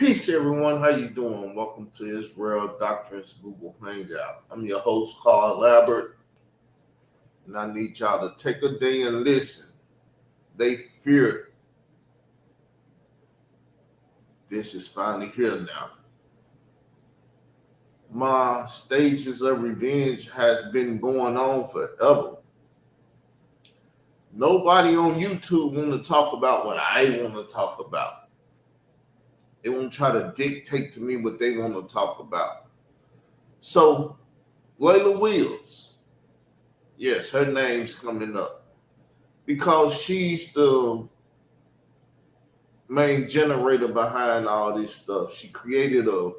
Peace, everyone. How you doing? Welcome to Israel Doctrines Google Hangout. I'm your host, Carl Labert, and I need y'all to take a day and listen. They fear this is finally here now. My stages of revenge has been going on forever. Nobody on YouTube want to talk about what I want to talk about. They won't try to dictate to me what they want to talk about. So, Layla Wills, yes, her name's coming up because she's the main generator behind all this stuff. She created a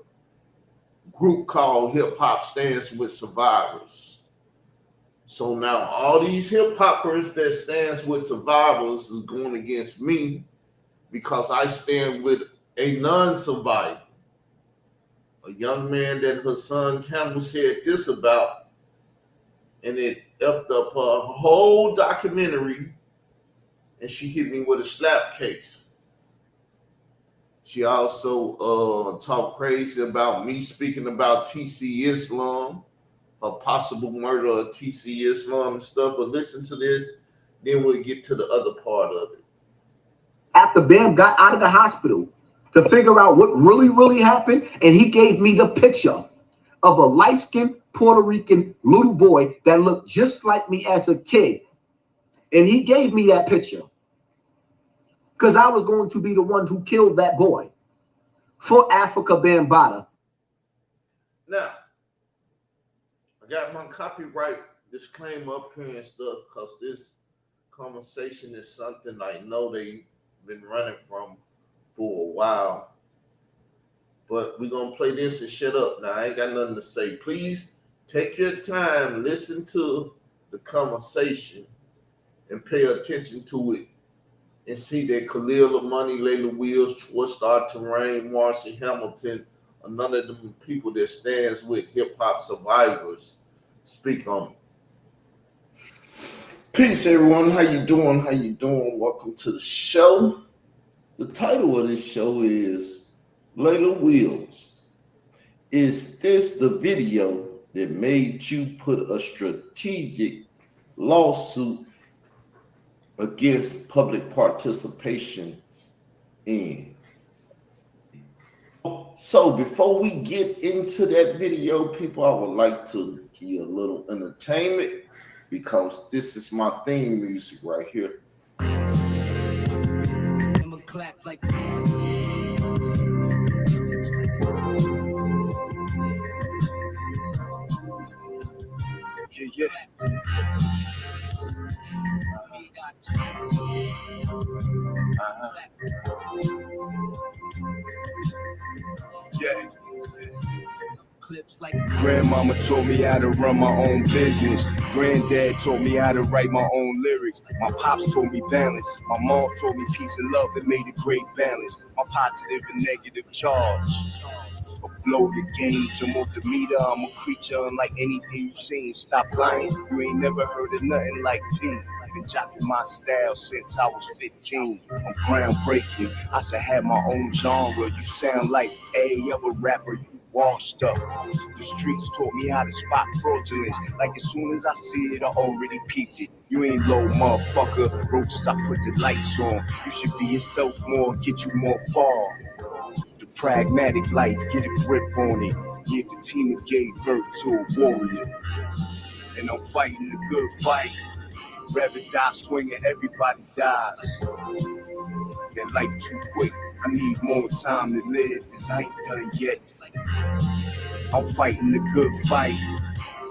group called Hip Hop Stands with Survivors. So now all these hip hoppers that stands with survivors is going against me because I stand with a non-survivor, a young man that her son Campbell said this about, and it effed up her whole documentary, and she hit me with a slap case. She also talked crazy about me speaking about TC Islam, a possible murder of TC Islam and stuff, but listen to this, then we'll get to the other part of it. After Bam got out of the hospital, to figure out what really happened, and he gave me the picture of a light-skinned Puerto Rican little boy that looked just like me as a kid. And he gave me that picture because I was going to be the one who killed that boy for Africa Bambaataa. Now, I got my copyright disclaimer up here and stuff because this conversation is something I know they've been running from for a while, but we're gonna play this and shut up. Now I ain't got nothing to say. Please take your time, listen to the conversation and pay attention to it and see that Khalil Amani, Layla Wills, Troy Star Terrain, Marcy Hamilton, are none of them people that stands with hip-hop survivors speak on it. Peace, everyone. How you doing? Welcome to the show. The title of this show is Layla Wills. Is this the video that made you put a strategic lawsuit against public participation in? So before we get into that video, people, I would like to give you a little entertainment because this is my theme music right here. Clap like yeah. Grandmama taught me how to run my own business. Granddad taught me how to write my own lyrics. My pops taught me balance. My mom taught me peace and love that made a great balance. My positive and negative charge. Blow the gauge, I'm off the meter, I'm a creature unlike anything you seen. Stop lying, you ain't never heard of nothing like me. Been jocking my style since I was 15. I'm groundbreaking, I should have my own genre. You sound like a other rapper, you washed up. The streets taught me how to spot fraudulence. Like as soon as I see it, I already peeped it. You ain't low, motherfucker, roaches, I put the lights on. You should be yourself more, get you more far. Pragmatic life, get a grip on it. Yeah, the team that gave birth to a warrior. And I'm fighting the good fight. Rather die swinging, everybody dies. That life too quick, I need more time to live, cause I ain't done yet. I'm fighting the good fight.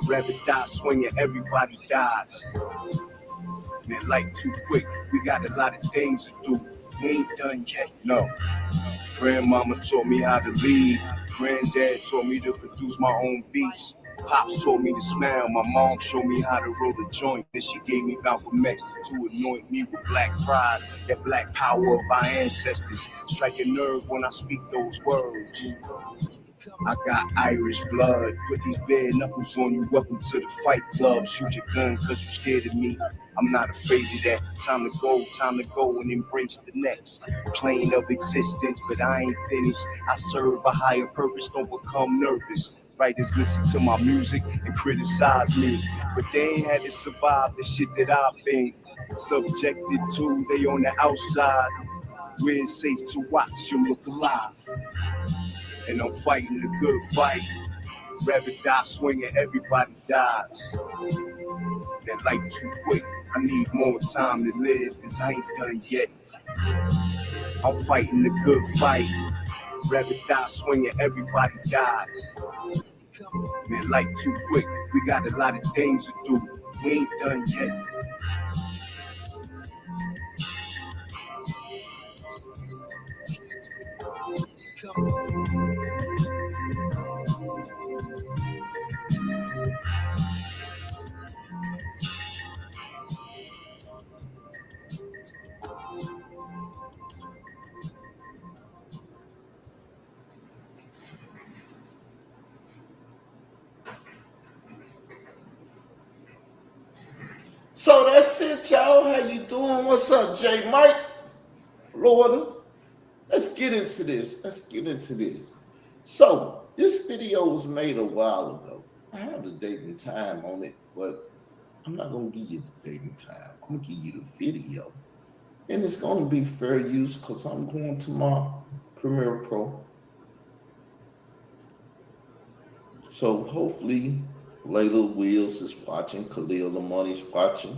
Rather die swinging, everybody dies. That life too quick, we got a lot of things to do. We ain't done yet, no. Grandmama taught me how to lead. Granddad taught me to produce my own beats. Pops taught me to smile. My mom showed me how to roll a joint. Then she gave me Malcolm X to anoint me with black pride. That black power of our ancestors strike a nerve when I speak those words. I got Irish blood. Put these bare knuckles on you. Welcome to the fight club. Shoot your gun cause you scared of me. I'm not afraid of that. Time to go and embrace the next plane of existence. But I ain't finished. I serve a higher purpose. Don't become nervous. Writers listen to my music and criticize me. But they ain't had to survive the shit that I've been subjected to. They on the outside. Where it's safe to watch you look alive. And I'm fighting the good fight. Rather die swinging, everybody dies. That life too quick. I need more time to live, cause I ain't done yet. I'm fighting the good fight. Rather die swinging, everybody dies. Man, life too quick. We got a lot of things to do. We ain't done yet. So that's it, y'all. How you doing? What's up, J Mike? Florida. Let's get into this. So this video was made a while ago. I have the date and time on it, but I'm not gonna give you the date and time. I'm gonna give you the video. And it's gonna be fair use because I'm going to my Premiere Pro. So hopefully Layla Wills is watching, Khalil the Money's watching.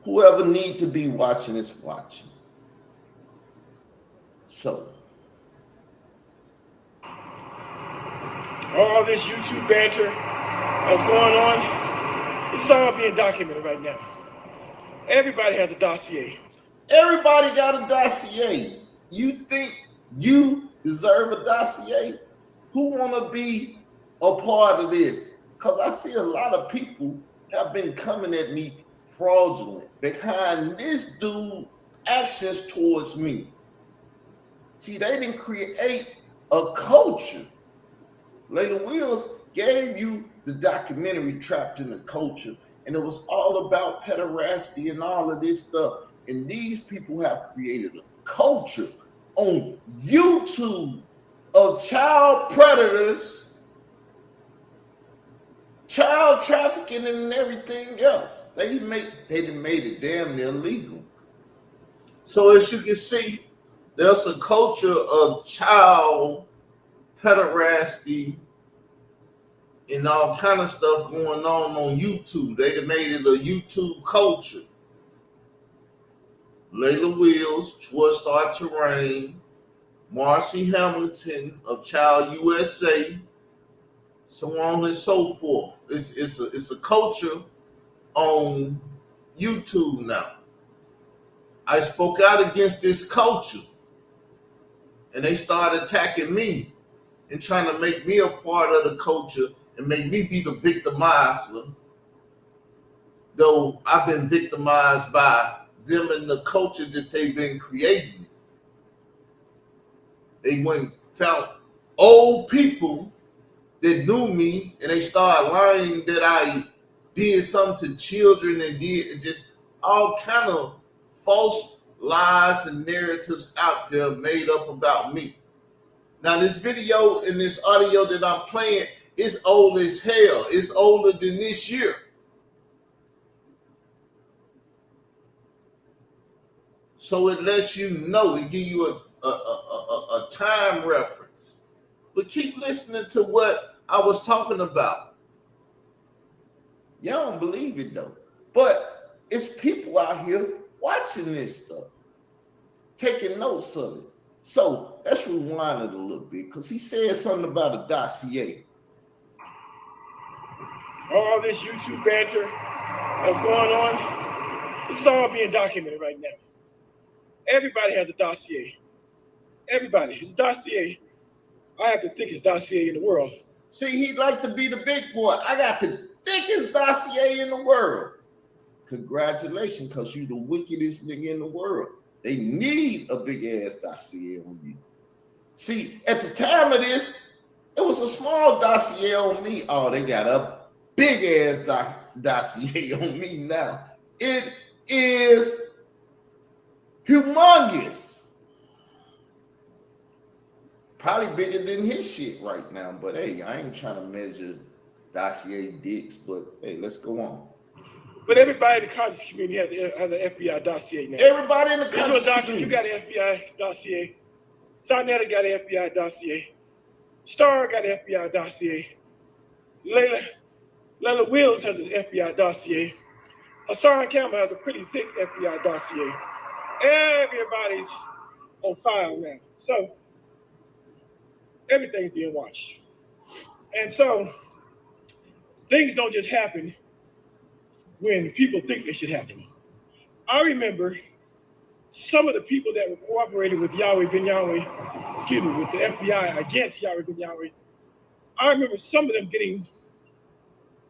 Whoever need to be watching is watching. So all this YouTube banter that's going on, it's all being documented right now. Everybody has a dossier. Everybody got a dossier. You think you deserve a dossier? Who want to be a part of this? Because I see a lot of people have been coming at me fraudulent behind this dude actions towards me. See, they didn't create a culture. Layla Wills gave you the documentary Trapped in the Culture, and it was all about pederasty and all of this stuff. And these people have created a culture on YouTube of child predators, child trafficking, and everything else. They made it damn near legal. So as you can see, there's a culture of child pederasty and all kind of stuff going on YouTube. They made it a YouTube culture. Layla Wills, Troy Star Terrain, Marcy Hamilton of Child USA, so on and so forth. It's a culture on YouTube now. I spoke out against this culture, and they started attacking me and trying to make me a part of the culture and make me be the victimizer, though I've been victimized by them and the culture that they've been creating. They went and found old people that knew me, and they started lying that I did something to children and did just all kind of false lies and narratives out there made up about me. Now, this video and this audio that I'm playing is old as hell. It's older than this year. So it lets you know, it gives you a time reference. But keep listening to what I was talking about. Y'all don't believe it though. But it's people out here watching this stuff, taking notes of it. So let's rewind it a little bit because he said something about a dossier. All this YouTube banter that's going on, it's all being documented right now. Everybody has a dossier. Everybody. It's a dossier. I have the thickest dossier in the world. See, he'd like to be the big boy. I got the thickest dossier in the world. Congratulations, because you the wickedest nigga in the world. They need a big ass dossier on you. See, at the time of this, It was a small dossier on me. Oh, they got a big ass dossier on me now. It is humongous. Probably bigger than his shit right now. But hey, I ain't trying to measure dossier dicks. But hey, let's go on. But everybody in the conscious community has an FBI dossier now. Everybody in the conscious community. You got an FBI dossier. Sarnetta got an FBI dossier. Star got an FBI dossier. Layla Wills has an FBI dossier. Hassan Campbell has a pretty thick FBI dossier. Everybody's on file now. So everything's being watched. And so things don't just happen when people think they should happen. I remember some of the people that were cooperating with Yahweh Ben Yahweh, with the FBI against Yahweh Ben Yahweh. I remember some of them getting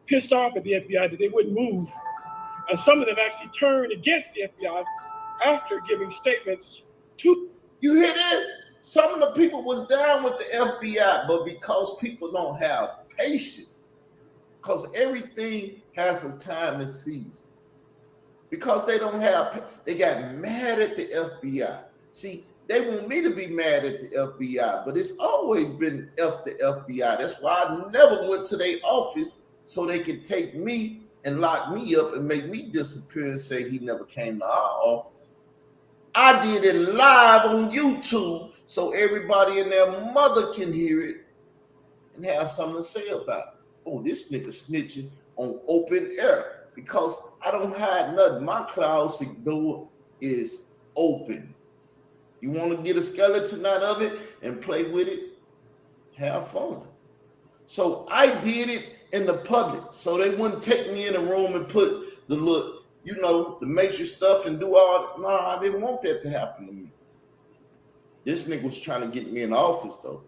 pissed off at the FBI that they wouldn't move. And some of them actually turned against the FBI after giving statements to. You hear this? Some of the people was down with the FBI, but because people don't have patience, because everything has a time and season. Because they don't have, they got mad at the FBI. See, they want me to be mad at the FBI, but it's always been F the FBI. That's why I never went to their office so they could take me and lock me up and make me disappear and say he never came to our office. I did it live on YouTube so everybody and their mother can hear it and have something to say about it. Oh, this nigga snitching on open air. Because I don't hide nothing. My closet door is open. You want to get a skeleton out of it and play with it? Have fun. So I did it in the public. So they wouldn't take me in a room and put the look, the major stuff and do all that. No, I didn't want that to happen to me. This nigga was trying to get me in the office though.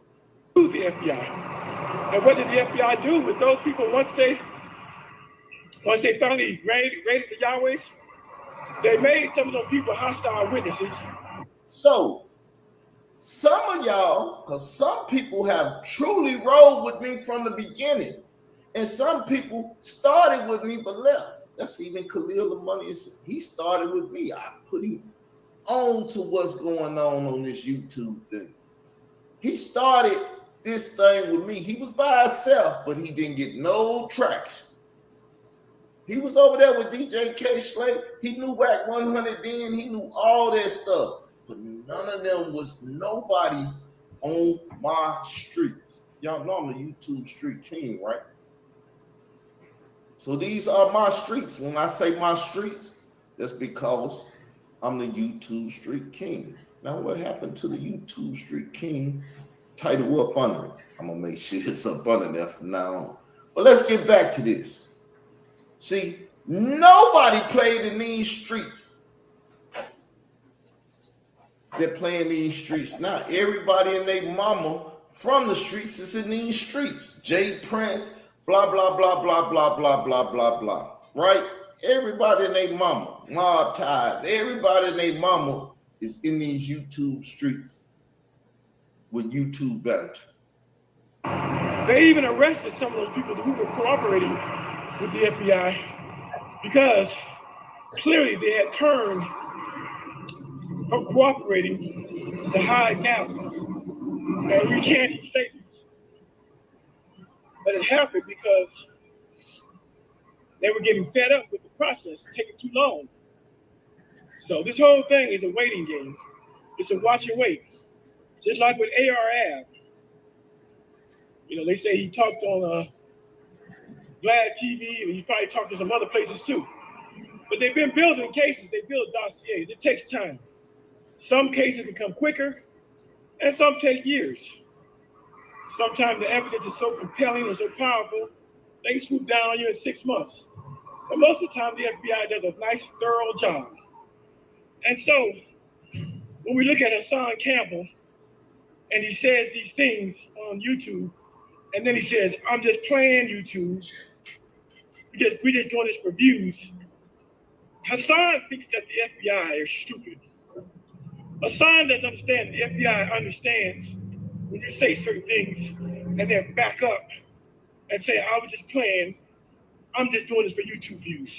The FBI. And what did the FBI do with those people once they finally raided the Yahwehs? They made some of those people hostile witnesses. So, some of y'all, because some people have truly rolled with me from the beginning, and some people started with me but left. That's even Khalil the Money. He started with me. I put him on to what's going on this YouTube thing. He started this thing with me. He was by himself, but he didn't get no traction. He was over there with DJ K Slay. He knew Whack 100 then. He knew all that stuff. But none of them was nobody's on my streets. Y'all know I'm a YouTube street king, right? So these are my streets. When I say my streets, that's because I'm the YouTube street king. Now what happened to the YouTube street king title up under it? I'm going to make sure it's up under there from now on. But let's get back to this. See, nobody played in these streets. They're playing these streets now. Everybody and their mama from the streets is in these streets. Jay Prince, blah, blah, blah, blah, blah, blah, blah, blah, blah. Right? Everybody and their mama. Mob ties. Everybody and their mama is in these YouTube streets with YouTube banter. They even arrested some of those people who were cooperating with the FBI because clearly they had turned from cooperating to hide now and recanting statements. But it happened because they were getting fed up with the process, taking too long. So this whole thing is a waiting game. It's a watch and wait. Just like with AR Ab. They say he talked on Glad TV, and he probably talked to some other places too. But they've been building cases. They build dossiers. It takes time. Some cases become quicker, and some take years. Sometimes the evidence is so compelling and so powerful, they swoop down on you in 6 months. But most of the time, the FBI does a nice, thorough job. And so, when we look at Hassan Campbell, and he says these things on YouTube, and then he says, I'm just playing YouTube. We just doing this for views. Hassan thinks that the FBI is stupid. Hassan doesn't understand. The FBI understands when you say certain things, and then back up and say, I was just playing, I'm just doing this for YouTube views.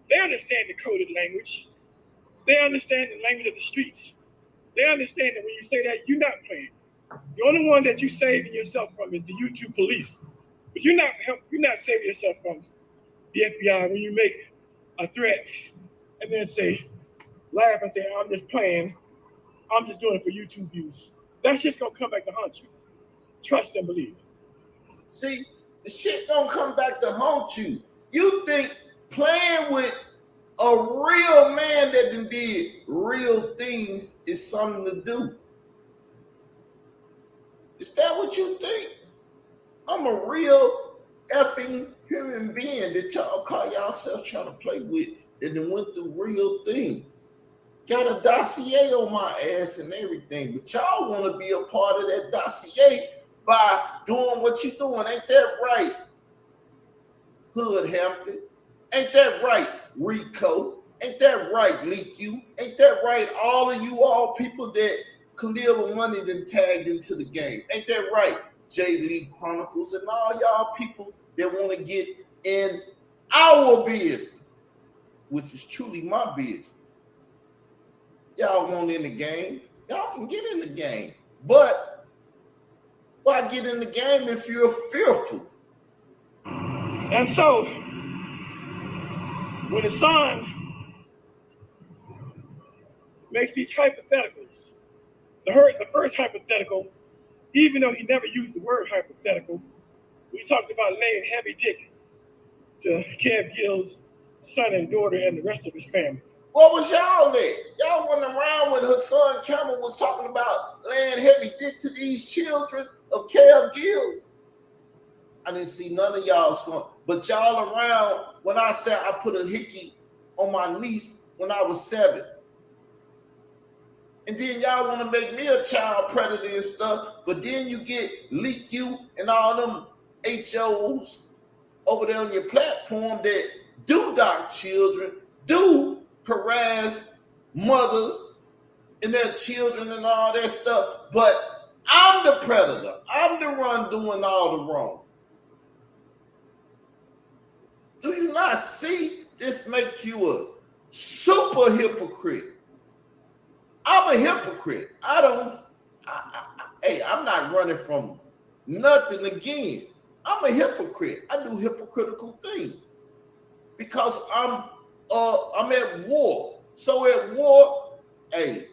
They understand the coded language. They understand the language of the streets. They understand that when you say that, you're not playing. The only one that you're saving yourself from is the YouTube police. But you're not saving yourself from the FBI when you make a threat and then say, laugh and say, I'm just playing. I'm just doing it for YouTube views. That's just gonna come back to haunt you. Trust and believe. See, the shit don't come back to haunt you. You think playing with a real man that done did real things is something to do. Is that what you think? I'm a real effing human being that y'all call yourselves trying to play with that done went through real things. Got a dossier on my ass and everything, but y'all want to be a part of that dossier by doing what you're doing. Ain't that right, Hood Hampton? Ain't that right, Rico? Ain't that right, Leak You? Ain't that right, all of you all people that Khalil Money then tagged into the game? Ain't that right, J. Lee Chronicles and all y'all people that want to get in our business, which is truly my business? Y'all want in the game, y'all can get in the game. But why get in the game if you're fearful? And so, when the son makes these hypotheticals, the first hypothetical, even though he never used the word hypothetical, we talked about laying heavy dick to Kev Gill's son and daughter and the rest of his family. What was y'all at? Y'all went around when Hassan Campbell was talking about laying heavy dick to these children of Kev Gills. I didn't see none of y'all going, but y'all around when I said I put a hickey on my niece when I was 7. And then y'all want to make me a child predator and stuff, but then you get Leak You and all them HOs over there on your platform that do dock children, do harass mothers and their children and all that stuff. But I'm the predator. I'm the one doing all the wrong. Do you not see this makes you a super hypocrite? I'm a hypocrite. I'm not running from nothing again. I'm a hypocrite. I do hypocritical things because I'm at war. So at war, hey,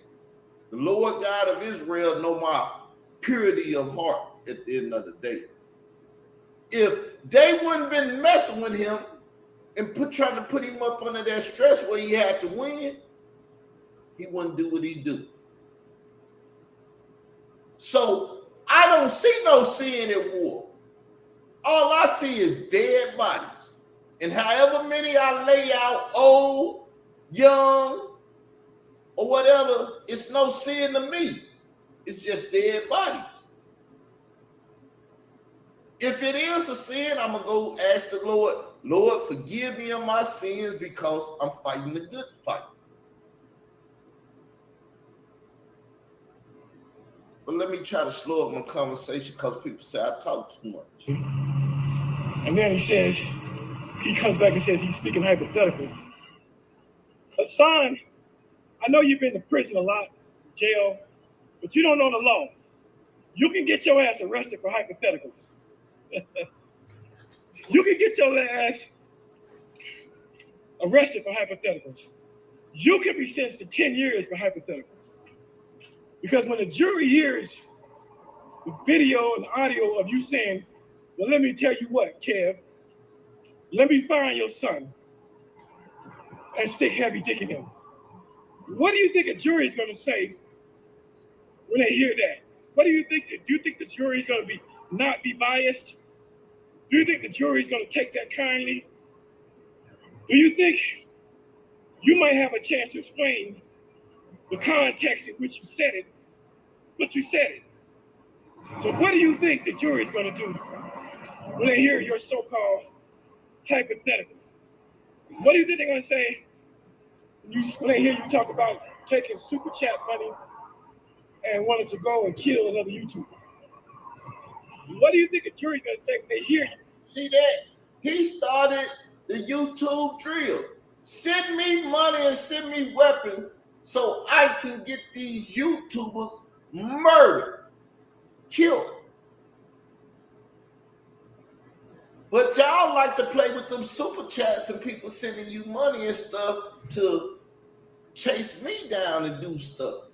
the Lord God of Israel know my purity of heart at the end of the day. If they wouldn't been messing with him and trying to put him up under that stress where he had to win, he wouldn't do what he do. So I don't see no sin at war. All I see is dead bodies. And however many I lay out, old, young, or whatever, it's no sin to me. It's just dead bodies. If it is a sin, I'm going to go ask the Lord, Lord, forgive me of my sins because I'm fighting the good fight. But let me try to slow up my conversation because people say I talk too much. And then he comes back and says he's speaking hypothetical. Hassan, I know you've been to prison a lot, jail, but you don't know the law. You can get your ass arrested for hypotheticals. You can get your ass arrested for hypotheticals. You can be sentenced to 10 years for hypotheticals. Because when the jury hears the video and audio of you saying, well, let me tell you what, Kev, let me find your son and stick heavy dick in him. What do you think a jury is going to say when they hear that? What do you think? Do you think the jury is going to not be biased? Do you think the jury is going to take that kindly? Do you think you might have a chance to explain the context in which you said it, but you said it? So what do you think the jury is going to do when they hear your so-called hypothetical? What do you think they're going to say when they hear you talk about taking super chat money and wanting to go and kill another YouTuber? What do you think the jury's gonna say when they hear you? See that? He started the YouTube drill. Send me money and send me weapons so I can get these YouTubers murdered, killed. But y'all like to play with them super chats and people sending you money and stuff to chase me down and do stuff.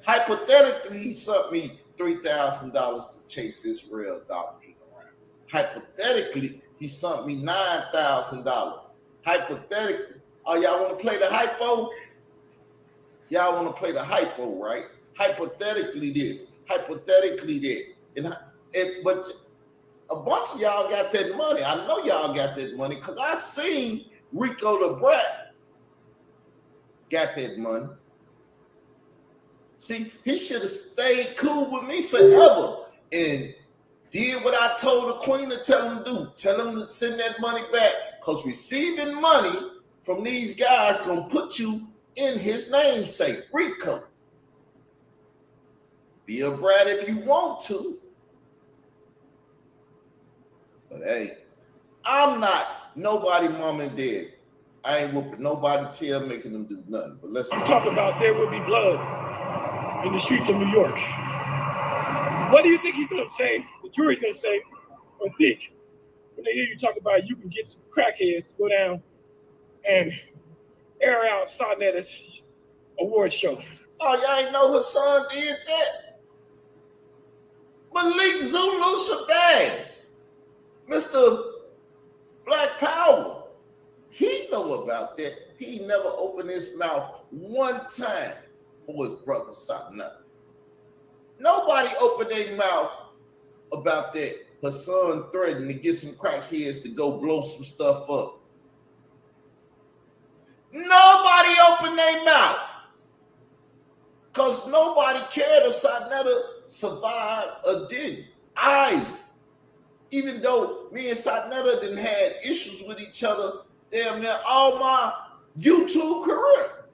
Hypothetically, he sent me $3,000 to chase Israel doctrine around. Hypothetically, he sent me $9,000. Hypothetically, oh, y'all want to play the hypo? Y'all want to play the hypo, right? Hypothetically this, hypothetically that. But a bunch of y'all got that money. I know y'all got that money because I seen Rico the Brat got that money. See, he should have stayed cool with me forever and did what I told the queen to tell him to do. Tell him to send that money back because receiving money from these guys going to put you in his namesake, Rico. Be a brat if you want to. But hey, I'm not nobody mom and dad. I ain't whooping nobody tail making them do nothing. But let's talk about there will be blood in the streets of New York. What do you think he's gonna say? The jury's gonna say or think when they hear you talk about you can get some crackheads to go down and air out Sarnetta's award show. Oh, y'all ain't know her son did that? Malik Zulu Shabazz, Mr. Black Power, he know about that. He never opened his mouth one time for his brother Sarnetta. Nobody opened their mouth about that. Her son threatened to get some crackheads to go blow some stuff up. Nobody opened their mouth. Because nobody cared if Sarnetta survived or didn't. Even though me and Sarnetta didn't have issues with each other damn near all my YouTube career.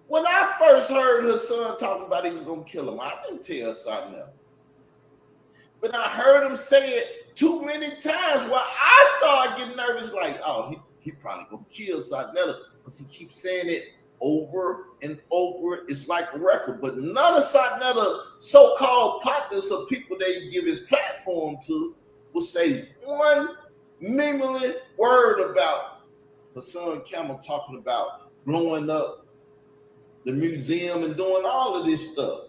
When I first heard her son talking about he was going to kill him, I didn't tell Sarnetta. But I heard him say it too many times where I started getting nervous like, oh, he probably going to kill Sarnetta because he keeps saying it over and over. It's like a record. But none of Sarnetta so-called partners or people they give his platform to will say one mingling word about her son Camel talking about blowing up the museum and doing all of this stuff.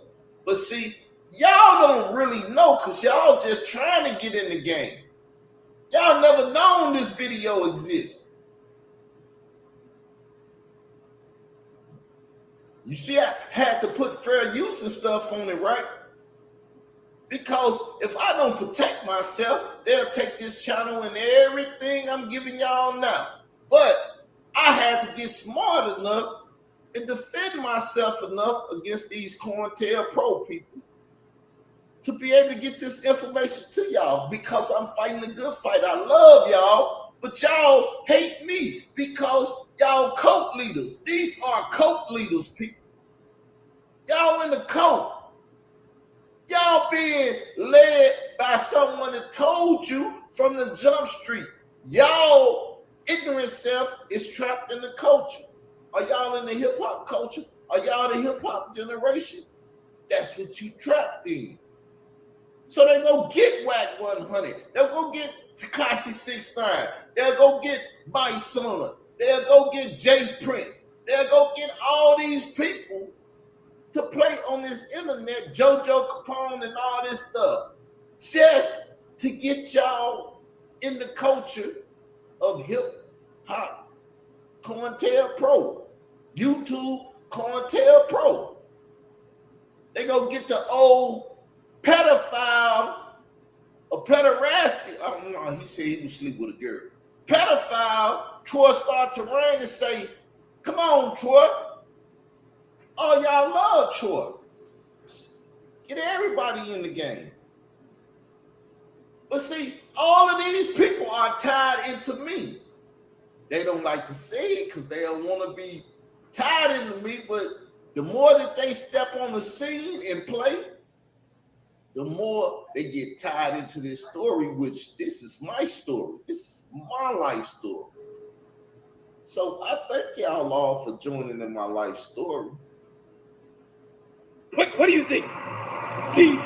But see, y'all don't really know because y'all just trying to get in the game. Y'all never known this video exists. You see, I had to put fair use and stuff on it, right? Because if I don't protect myself, they'll take this channel and everything I'm giving y'all now. But I had to get smart enough and defend myself enough against these COINTELPRO people to be able to get this information to y'all because I'm fighting a good fight. I love y'all, but y'all hate me because y'all cult leaders. These are cult leaders, people. Y'all in the cult. Y'all being led by someone that told you from the jump street. Y'all ignorant self is trapped in the culture. Are y'all in the hip-hop culture? Are y'all the hip-hop generation? That's what you trapped in. So they go get Wack 100. They'll go get Tekashi 6ix9ine. They'll go get my son. They'll go get Jay Prince. They'll go get all these people to play on this internet, JoJo Capone and all this stuff, just to get y'all in the culture of hip-hop COINTELPRO, YouTube COINTELPRO. They go get the old pedophile or pederasty. I don't know, he said he would sleep with a girl. Pedophile, Troy start to rain and say, come on, Troy. Oh, y'all love Troy. Get everybody in the game. But see, all of these people are tied into me. They don't like to say it because they don't want to be tied into me, but the more that they step on the scene and play, the more they get tied into this story, which this is my story. This is my life story. So I thank y'all all for joining in my life story. What do you think? See,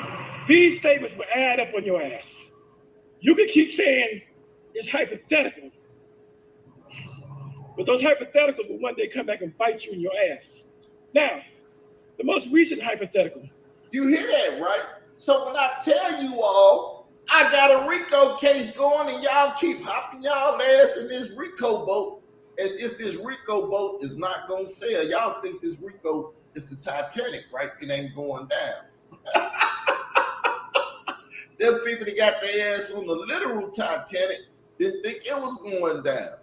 these statements will add up on your ass. You can keep saying it's hypothetical, but those hypotheticals will one day come back and bite you in your ass. Now, the most recent hypothetical. You hear that, right? So when I tell you all, I got a RICO case going and y'all keep hopping y'all ass in this RICO boat as if this RICO boat is not going to sail. Y'all think this RICO is the Titanic, right? It ain't going down. Them people that got their ass on the literal Titanic didn't think it was going down.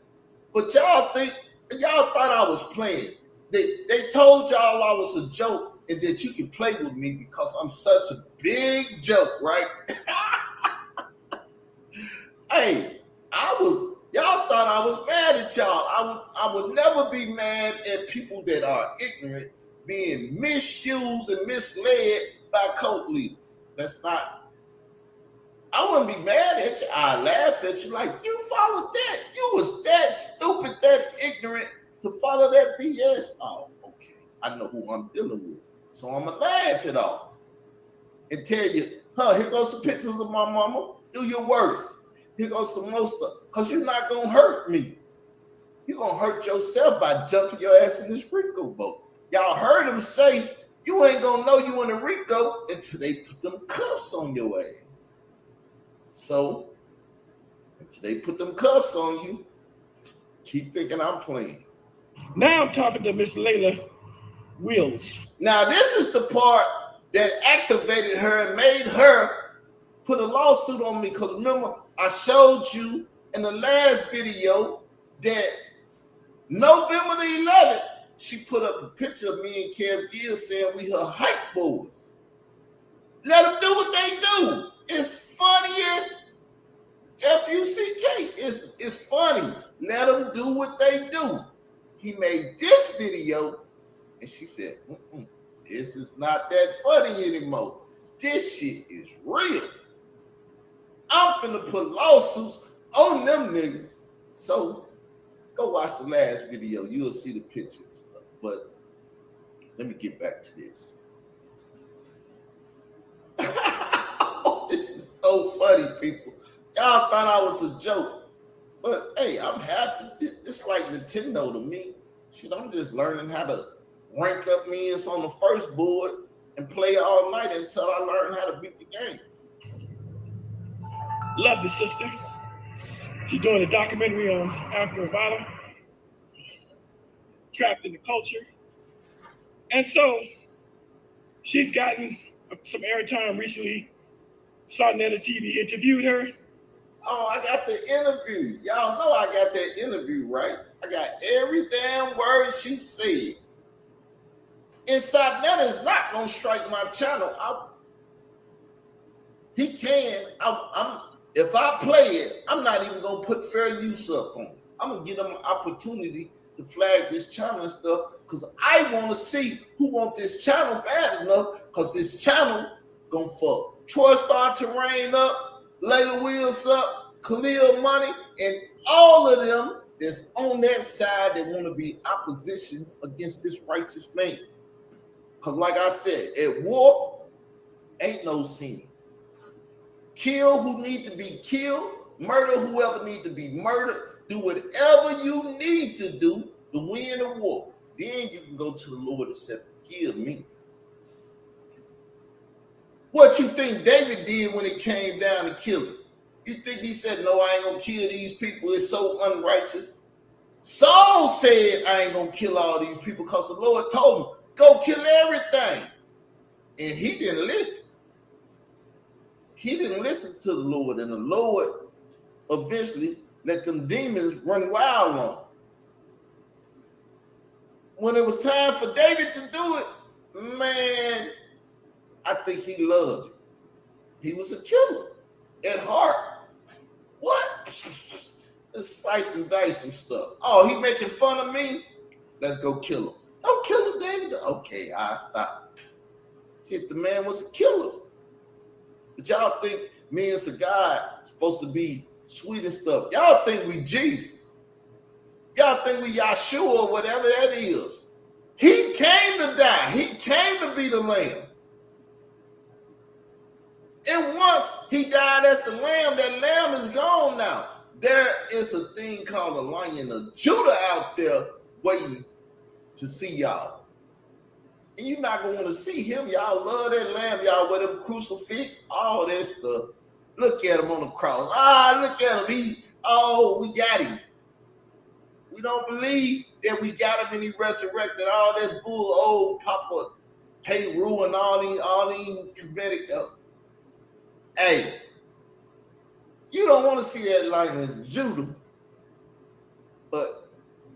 But y'all thought I was playing. They told y'all I was a joke and that you can play with me because I'm such a big joke, right? Hey, y'all thought I was mad at y'all. I would never be mad at people that are ignorant being misused and misled by cult leaders. I wouldn't be mad at you. I laugh at you like, you followed that. You was that stupid, that ignorant to follow that BS. Oh, okay. I know who I'm dealing with. So I'm going to laugh it off and tell you, here goes some pictures of my mama. Do your worst. Here goes some more stuff. Because you're not going to hurt me. You're going to hurt yourself by jumping your ass in this RICO boat. Y'all heard him say, you ain't going to know you in a RICO until they put them cuffs on your ass. So, until they put them cuffs on you, keep thinking I'm playing. Now I'm talking to Miss Layla Wills. Now, this is the part that activated her and made her put a lawsuit on me. Because remember, I showed you in the last video that November the 11th, she put up a picture of me and Kev Gill saying we her hype boys. Let them do what they do. It's funny as F-U-C-K. It's funny. Let them do what they do. He made this video and she said, this is not that funny anymore. This shit is real. I'm finna put lawsuits on them niggas. So go watch the last video. You'll see the pictures and stuff. But let me get back to this. This is so funny, people. Y'all thought I was a joke. But hey, I'm happy. It's like Nintendo to me. Shit, I'm just learning how to rank up minions on the first board and play all night until I learn how to beat the game. Love the sister. She's doing a documentary on African revival, trapped in the culture. And so she's gotten some airtime recently. Sarnetta TV interviewed her. Oh, I got the interview. Y'all know I got that interview, right? I got every damn word she said. And Sarnetta is not going to strike my channel. He can. If I play it, I'm not even going to put fair use up on it. I'm going to give him an opportunity to flag this channel and stuff because I want to see who wants this channel bad enough because this channel going to fuck Troy Star Terrain up, Layla Wills up, Khalil Money, and all of them that's on that side that want to be opposition against this righteous man. Because like I said, at war, ain't no sins. Kill who need to be killed, murder whoever need to be murdered, do whatever you need to do to win the war. Then you can go to the Lord and say, forgive me. What you think David did when it came down to killing? You think he said, no, I ain't gonna kill these people, it's so unrighteous? Saul said, I ain't gonna kill all these people because the Lord told him, go kill everything. And he didn't listen. He didn't listen to the Lord, and the Lord eventually let them demons run wild on him. When it was time for David to do it, man, I think he loved it. He was a killer at heart. What? Let's slice and dice some stuff. Oh, he making fun of me? Let's go kill him. Don't kill him, David. Okay, I'll stop. See, if the man was a killer. But y'all think me and God supposed to be sweet and stuff. Y'all think we Jesus. Y'all think we Yahshua or whatever that is. He came to die. He came to be the lamb. And once he died as the lamb, that lamb is gone now. There is a thing called the Lion of Judah out there waiting to see y'all. And you're not going to want to see him. Y'all love that lamb. Y'all with him crucifix, all that stuff. Look at him on the cross. Look at him. We got him. We don't believe that we got him and he resurrected. All this bull, old Papa Heru and all these Kemetic. Hey, you don't want to see that Lion of Judah. But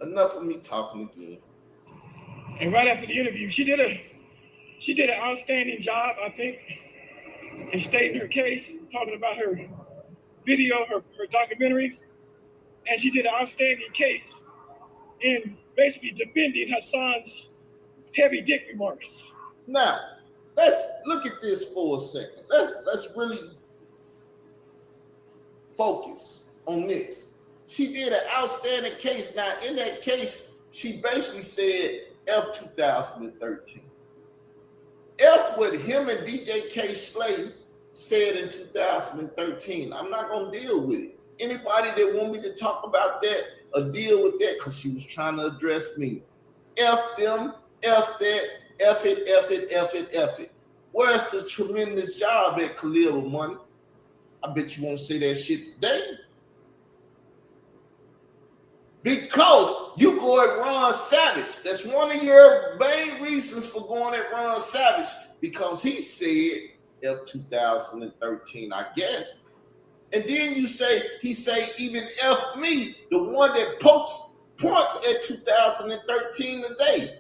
enough of me talking again. And right after the interview, she did an outstanding job, I think, in stating her case, talking about her video, her documentary, and she did an outstanding case in basically defending her son's heavy dick remarks. Now, let's look at this for a second. Let's really focus on this. She did an outstanding case. Now, in that case, she basically said F 2013. F what him and DJ K Slay said in 2013. I'm not going to deal with it. Anybody that want me to talk about that or deal with that, because she was trying to address me. F them, F that, F it, F it, F it, F it. Where's the tremendous job at Khalil Money? I bet you won't say that shit today. Because you go at Ron Savage. That's one of your main reasons for going at Ron Savage, because he said F 2013, I guess. And then he say even F me, the one that points at 2013 today.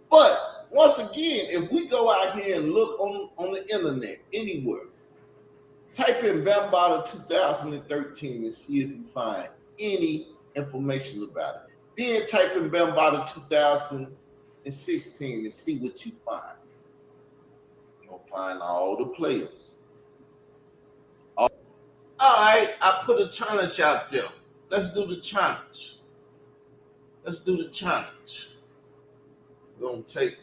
But once again, if we go out here and look on the internet anywhere, type in Bambaataa 2013 and see if you find any information about it. Then type in Bambaataa 2016 and see what you find. You'll find all the players. All right, I put a challenge out there. Let's do the challenge. We're gonna take.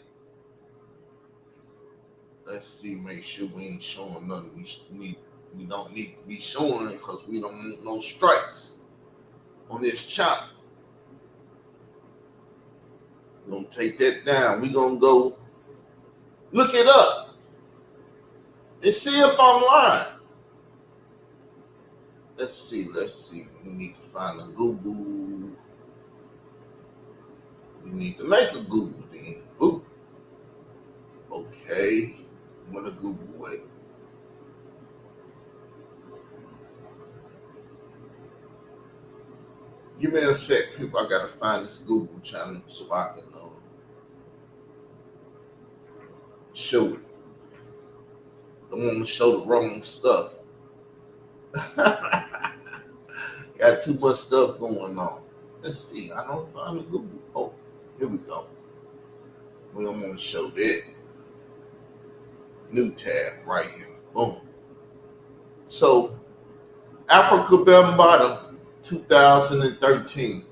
Let's see, make sure we ain't showing nothing. We don't need to be showing it because we don't want no strikes on this channel. We're gonna take that down. We're gonna go look it up and see if I'm lying. Let's see. We need to find a Google. We need to make a Google then. Ooh. Okay. I'm gonna Google it. Give me a sec, people. I gotta find this Google channel so I can show it. Don't want to show the wrong stuff. Got too much stuff going on. Let's see. I don't find the Google. Oh, here we go. We don't want to show that. New tab right here. Boom. So, Africa Bambaataa 2013.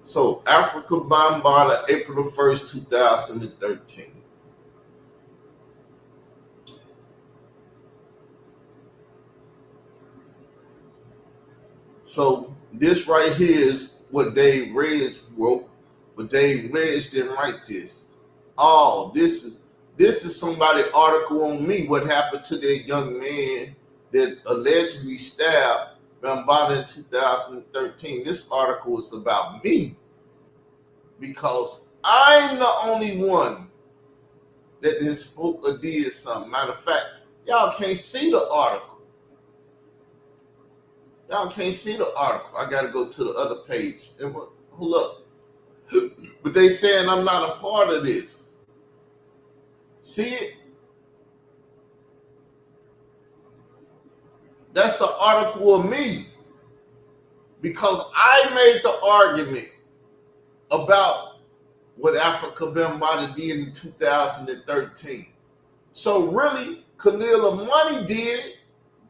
So, Africa Bambaataa, April the 1st, 2013. So, this right here is what Dave Reg wrote, but Dave Reg didn't write this. Oh, this is somebody's article on me, what happened to that young man that allegedly stabbed Bambaataa in 2013. This article is about me because I'm the only one that then spoke or did something. Matter of fact, y'all can't see the article. Y'all can't see the article. I got to go to the other page. And hold up. But they saying I'm not a part of this. See it? That's the article of me. Because I made the argument about what Africa Bambaataa did in 2013. So really, Khalil Money did it,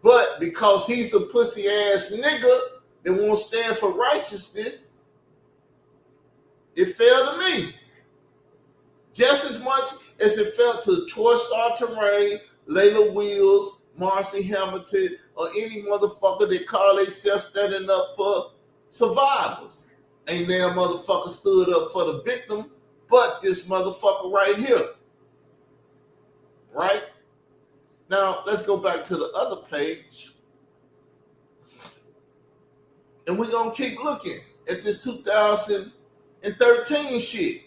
but because he's a pussy ass nigga that won't stand for righteousness, it fell to me. Just as much as it fell to Troy Star Terrain, Layla Wills, Marcy Hamilton, or any motherfucker that call themselves standing up for survivors. Ain't damn motherfucker stood up for the victim, but this motherfucker right here. Right? Now, let's go back to the other page. And we're going to keep looking at this 2013 shit.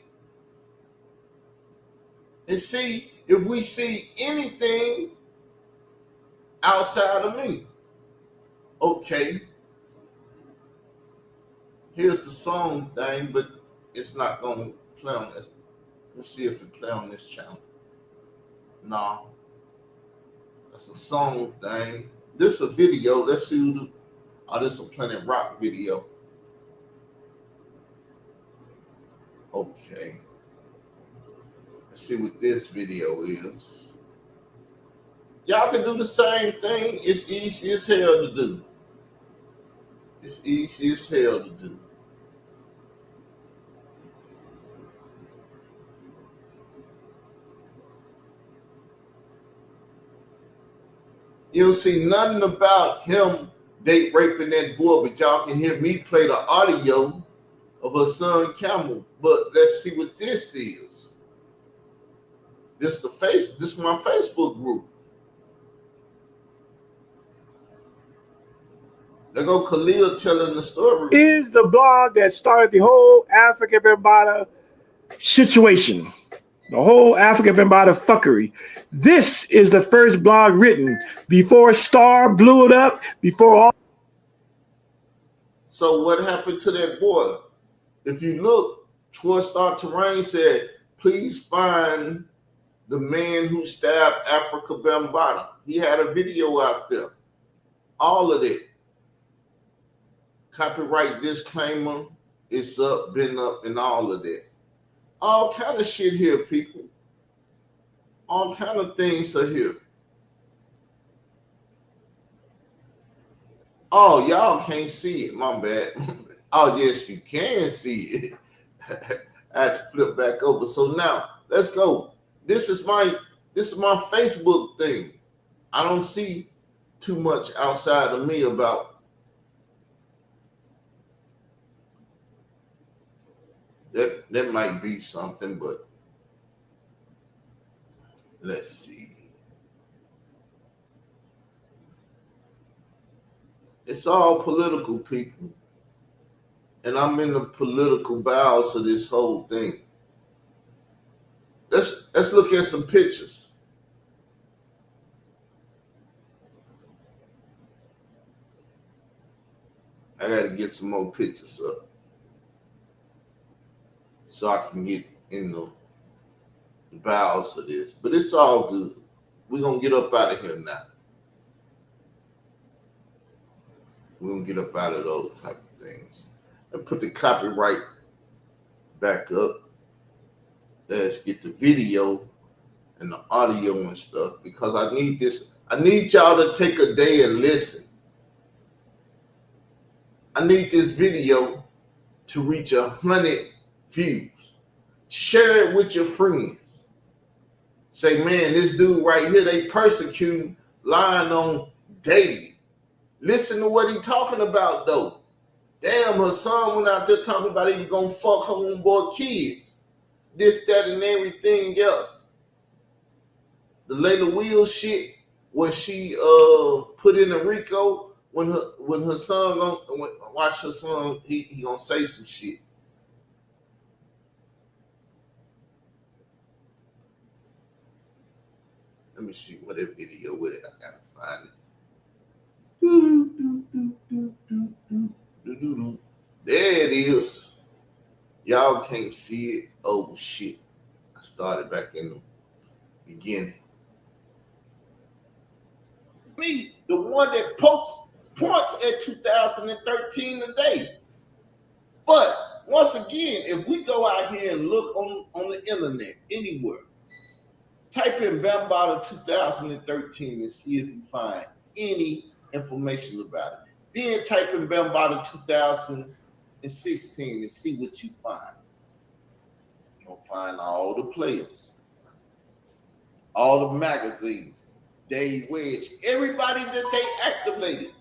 And see if we see anything outside of me. Okay. Here's the song thing, but it's not going to play on this. Let me see if it play on this channel. No. That's a song thing. This is a video. Let's see who this is a Planet Rock video. Okay. Let's see what this video is. Y'all can do the same thing. It's easy as hell to do. It's easy as hell to do. You don't see nothing about him date raping that boy, but y'all can hear me play the audio of her son Camel. But let's see what this is. This is my Facebook group. There go Khalil telling the story. Is the blog that started the whole Africa Bambaataa situation, the whole Africa Bambaataa fuckery. This is the first blog written before Star blew it up, before all. So what happened to that boy? If you look, Troy Star Terrain said, please find the man who stabbed Africa Bambaataa. He had a video out there. All of it. Copyright disclaimer, it's up, been up, and all of that. All kind of shit here, people. All kind of things are here. Oh, y'all can't see it. My bad. Oh, yes, you can see it. I had to flip back over. So now, let's go. This is my Facebook thing. I don't see too much outside of me about that might be something, but let's see. It's all political, people. And I'm in the political bowels of this whole thing. Let's look at some pictures. I got to get some more pictures up so I can get in the bowels of this. But it's all good. We're going to get up out of here now. We're going to get up out of those type of things. And put the copyright back up. Let's get the video and the audio and stuff, because I need this. I need y'all to take a day and listen. I need this video to reach 100 views. Share it with your friends. Say, man, this dude right here, they persecuting, lying on daily. Listen to what he talking about, though. Damn, her son went out there talking about he was going to fuck her homeboy kids. This, that, and everything else. The Layla Wills shit, where she put in a Rico when her son watch her son, he gonna say some shit. Let me see what that video is. I gotta find it. There it is. Y'all can't see it. Oh shit. I started back in the beginning. me the one that points at 2013 today. But once again, if we go out here and look on the internet anywhere, type in Bambaataa 2013 and see if you find any information about it. Then type in Bambaataa 2016 and see what you find. You'll find all the players, all the magazines, Dave Wedge, everybody that they activated.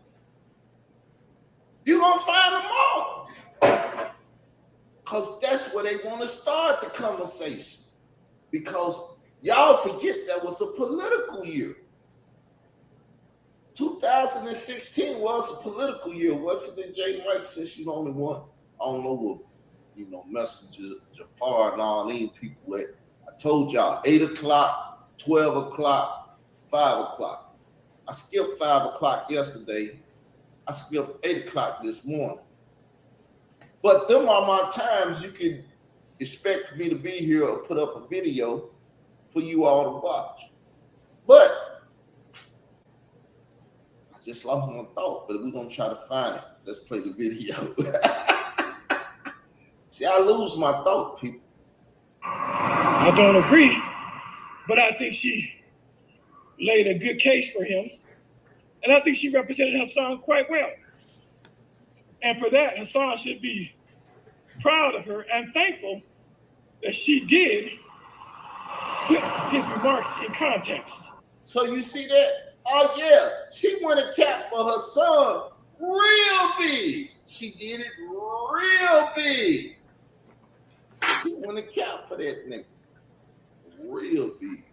You're going to find them all. Because that's where they want to start the conversation. Because y'all forget that was a political year. 2016 was a political year, wasn't it, J. Mike, since you're the only one? I don't know what, Messenger, Jafar, and all these people at. I told y'all, 8 o'clock, 12 o'clock, 5 o'clock. I skipped 5 o'clock yesterday. I skipped 8 o'clock this morning. But them are my times you can expect for me to be here or put up a video for you all to watch. But I just lost my thought, but we're going to try to find it. Let's play the video. See, I lose my thought, people. I don't agree, but I think she laid a good case for him. And I think she represented Hassan quite well. And for that, Hassan should be proud of her and thankful that she did put his remarks in context. So you see that? Oh, yeah. She won a cap for her son real big. She did it real big. She won a cap for that nigga. Real big.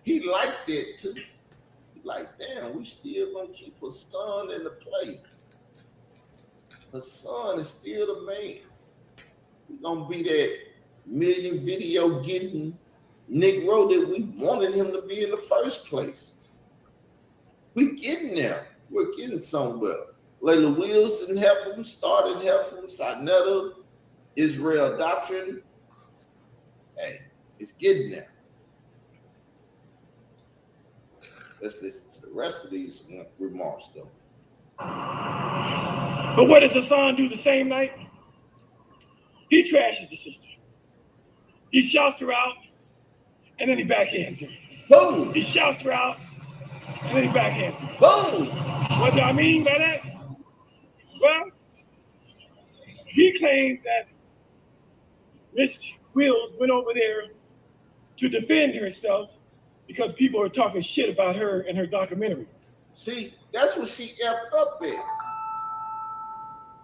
He liked that too. Like, damn, we still gonna keep her son in the play. Her son is still the man. We gonna be that million video getting Negro that we wanted him to be in the first place. We getting there. We're getting somewhere. Layla Wilson helped him, started helping him, Sinetta, Israel Doctrine. Hey, it's getting there. Let's listen to the rest of these remarks, though. But what does Hassan do the same night? He trashes the sister. He shouts her out, and then he backhands her. Boom! He shouts her out, and then he backhands her. Boom! What do I mean by that? Well, he claimed that Miss Wills went over there to defend herself because people are talking shit about her and her documentary. See, that's what she effed up at.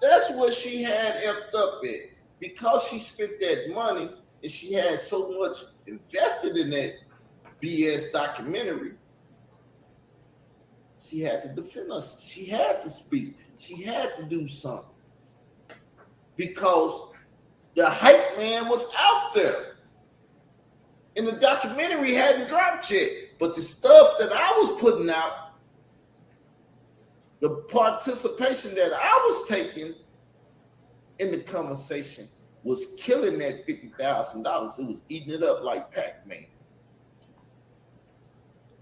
That's what she had effed up at. Because she spent that money and she had so much invested in that BS documentary, she had to defend us. She had to speak. She had to do something. Because the hype man was out there. And the documentary hadn't dropped yet. But the stuff that I was putting out, the participation that I was taking in the conversation was killing that $50,000. It was eating it up like Pac-Man.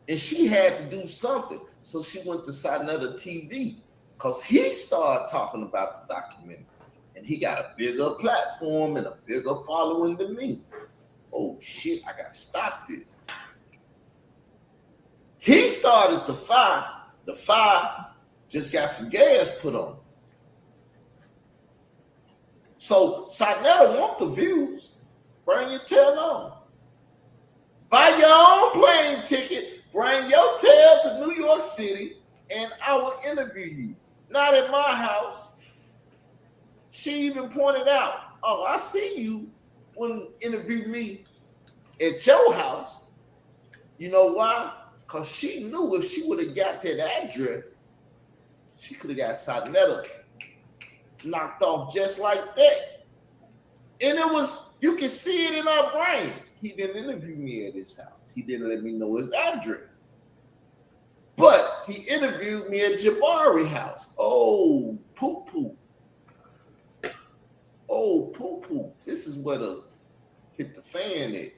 And she had to do something. So she went to Sinetta TV because he started talking about the documentary. And he got a bigger platform and a bigger following than me. Oh shit, I gotta stop this. He started the fire. The fire just got some gas put on. So Sinetta want the views. Bring your tail on. Buy your own plane ticket. Bring your tail to New York City, and I will interview you. Not at my house. She even pointed out, oh, I see you when interview me at your house. You know why? Because she knew if she would have got that address, she could have got Sinetta knocked off just like that. And it was, you can see it in our brain. He didn't interview me at his house. He didn't let me know his address. But he interviewed me at Jabari's house. Oh, poo-poo. Oh, poo-poo. This is where the hit the fan at.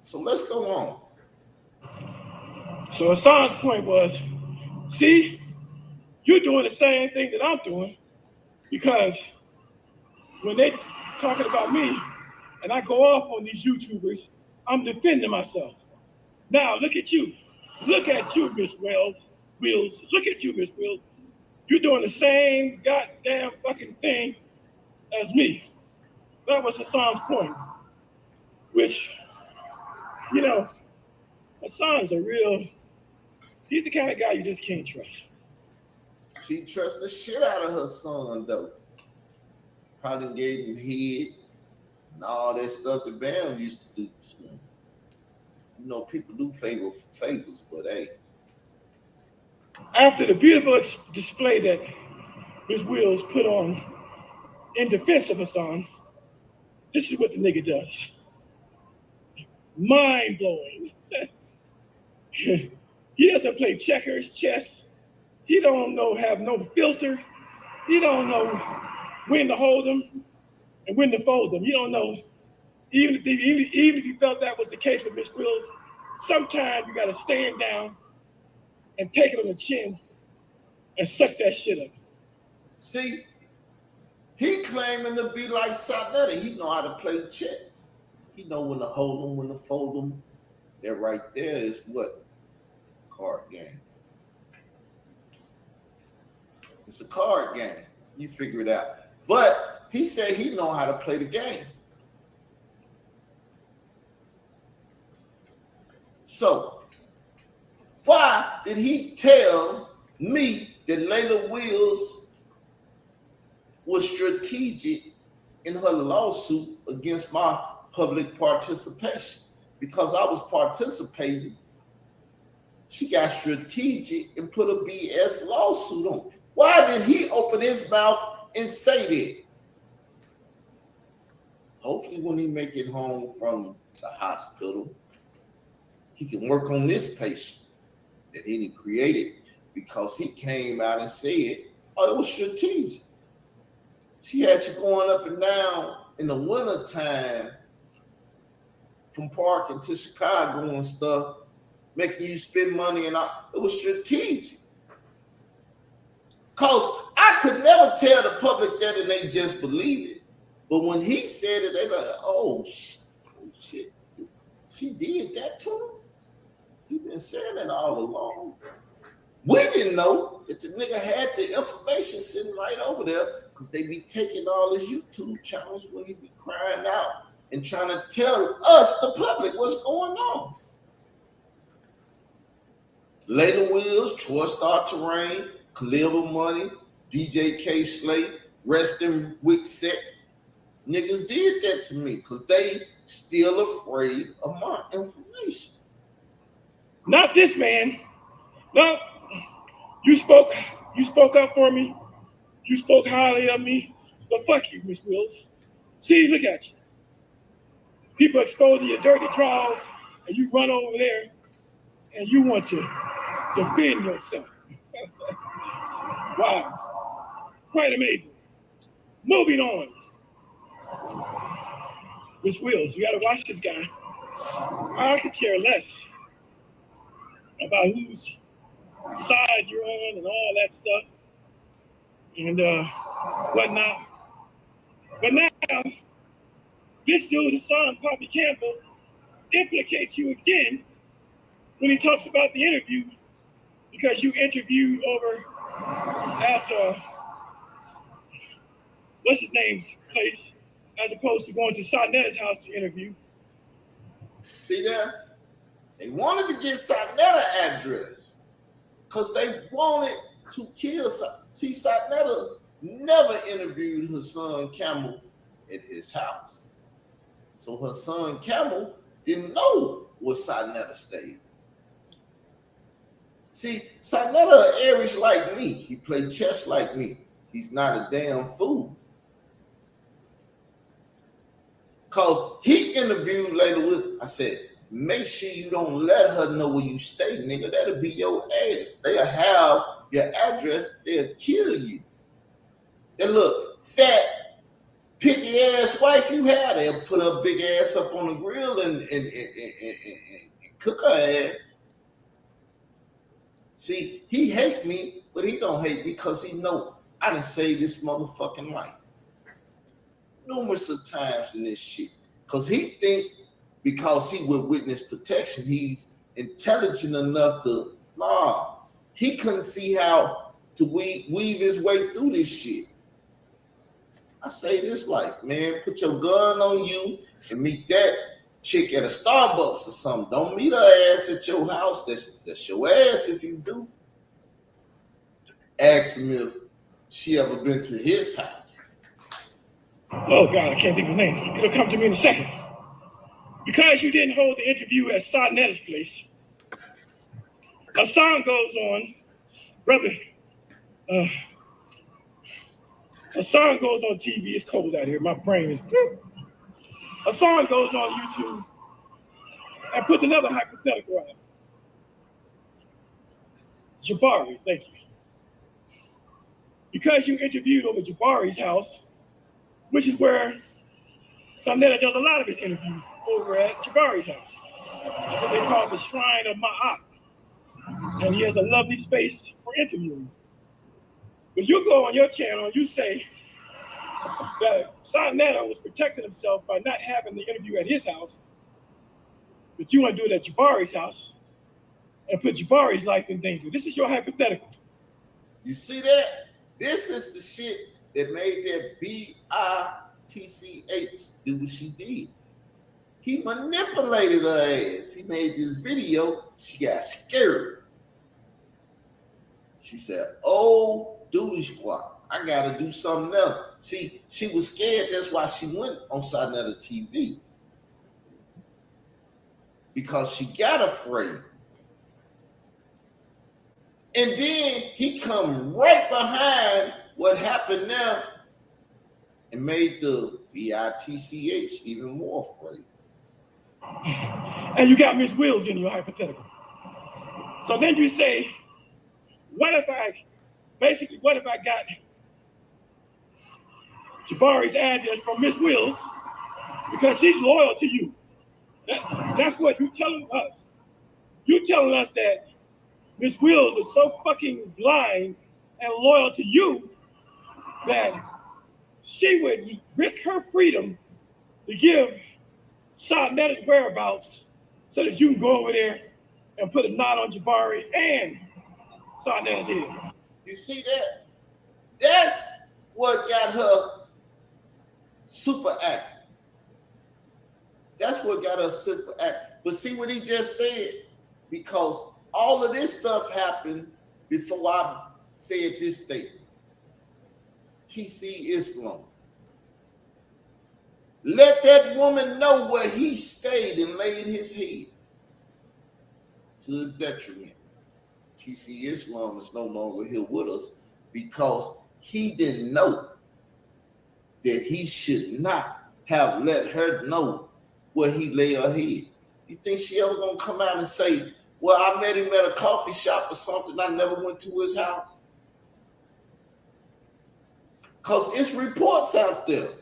So let's go on. So Hassan's point was, see, you're doing the same thing that I'm doing, because when they talking about me and I go off on these YouTubers, I'm defending myself. Now look at you. Look at you, Miss Wills. Look at you, Miss Wills. You're doing the same goddamn fucking thing as me. That was Hassan's point. Which, you know, Hassan's he's the kind of guy you just can't trust. She trusts the shit out of her son, though. Probably gave him head and all that stuff that Bam used to do to him. You know, people do favors, but hey. After the beautiful display that Ms. Wills put on in defense of Hassan, this is what the nigga does. Mind blowing. He doesn't play checkers, chess. He don't have no filter. He don't know when to hold them and when to fold them. You don't know. Even if you felt that was the case with Miss Wills, sometimes you got to stand down and take it on the chin and suck that shit up. See, he claiming to be like Sarnetta. He know how to play chess. He know when to hold them, when to fold them. That right there is what? Card game. It's a card game. You figure it out. But he said he know how to play the game. So, why did he tell me that Layla Wills was strategic in her lawsuit against my public participation? Because I was participating, she got strategic and put a BS lawsuit on. Why did he open his mouth and say that? Hopefully when he make it home from the hospital, he can work on this patient that he created, because he came out and said, oh, it was strategic. She had you going up and down in the winter time from parking to Chicago and stuff, making you spend money, and it was strategic. Because I could never tell the public that and they just believe it. But when he said it, they like, oh shit, she did that to him? He been saying it all along. We didn't know that the nigga had the information sitting right over there, because they be taking all his YouTube channels when he be crying out and trying to tell us, the public, what's going on. Layla Wills, Troy Star Terrain, Khalil Money, DJ K Slate, Resting Wickset. Niggas did that to me because they still afraid of my information. Not this man. No, you spoke up for me. You spoke highly of me. But fuck you, Miss Wills. See, look at you. People exposing your dirty trials, and you run over there and you want to defend yourself. Wow. Quite amazing. Moving on. Miss Wills, you gotta watch this guy. I could care less about whose side you're on and all that stuff and whatnot. But now, this dude, Hassan Poppy Campbell, implicates you again when he talks about the interview, because you interviewed over at what's his name's place, as opposed to going to Sarnetta's house to interview. See that? They wanted to get Sarnetta address because they wanted to kill. See, Sarnetta never interviewed her son Camel at his house. So her son Camel didn't know where Sarnetta stayed. See, Sarnetta Aries like me. He played chess like me. He's not a damn fool. Because he interviewed later with, I said, make sure you don't let her know where you stay, nigga. That'll be your ass. They'll have your address. They'll kill you. And look, fat, picky ass wife you have, they'll put her big ass up on the grill and cook her ass. See, he hate me, but he don't hate me because he know I done saved this motherfucking life numerous of times in this shit. Because he think because he with witness protection, he's intelligent enough to, he couldn't see how to weave his way through this shit. I say this life, man, put your gun on you and meet that chick at a Starbucks or something. Don't meet her ass at your house. That's your ass if you do. Ask him if she ever been to his house. Oh God, I can't think of his name. It'll come to me in a second. Because you didn't hold the interview at Sarnetta's place, a song goes on, brother. A song goes on TV. It's cold out here. My brain is. A song goes on YouTube and puts another hypothetical out. Jabari, thank you. Because you interviewed over Jabari's house, which is where Sarnetta does a lot of his interviews over at Jabari's house. That's what they call the Shrine of Ma'at. And he has a lovely space for interviewing. But you go on your channel and you say that Sarnetta was protecting himself by not having the interview at his house, but you want to do it at Jabari's house and put Jabari's life in danger. This is your hypothetical. You see that? This is the shit that made that BITCH do what she did. He manipulated her ass. He made this video. She got scared. She said, "Oh, duty squad, I gotta do something else." See, she was scared. That's why she went on Sarnetta TV. Because she got afraid. And then he come right behind what happened now and made the BITCH even more afraid. And you got Miss Wills in your hypothetical. So then you say, what if I got Jabari's address from Miss Wills because she's loyal to you? That's what you're telling us. You're telling us that Miss Wills is so fucking blind and loyal to you that she would risk her freedom to give Sarnetta's whereabouts so that you can go over there and put a knot on Jabari and Sarnetta's head. You see that? That's what got her super active. That's what got her super active. But see what he just said? Because all of this stuff happened before I said this statement. TC Islam. Let that woman know where he stayed and laid his head to his detriment. TC Islam is no longer here with us because he didn't know that he should not have let her know where he lay her head. You think she ever gonna come out and say, "Well, I met him at a coffee shop or something, I never went to his house"? Because it's reports out there.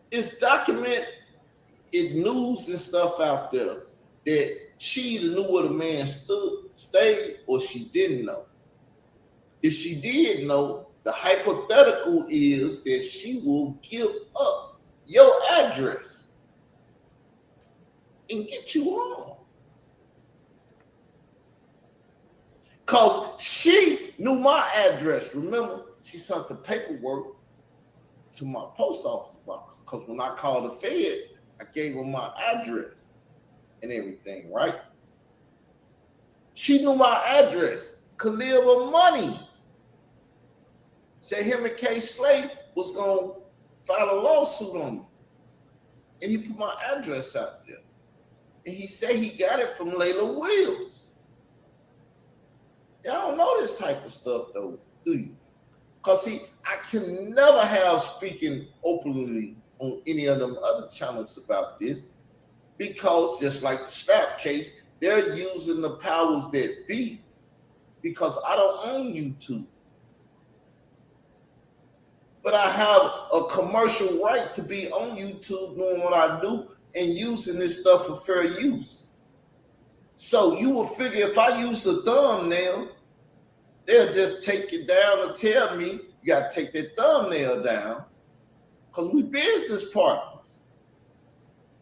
It's documented, it news and stuff out there that she either knew where the man stayed or she didn't know. If she did know, the hypothetical is that she will give up your address and get you home. Because she knew my address. Remember, she sent the paperwork to my post office box. Because when I called the feds, I gave them my address and everything, right? She knew my address, could live with money. Said him and Kay Slade was going to file a lawsuit on me. And he put my address out there. And he said he got it from Layla Wills. Y'all don't know this type of stuff, though, do you? Because, see, I can never have speaking openly on any of them other channels about this because, just like the Strap case, they're using the powers that be because I don't own YouTube. But I have a commercial right to be on YouTube doing what I do and using this stuff for fair use. So you will figure if I use a thumbnail, they'll just take it down and tell me you got to take that thumbnail down because we business partners.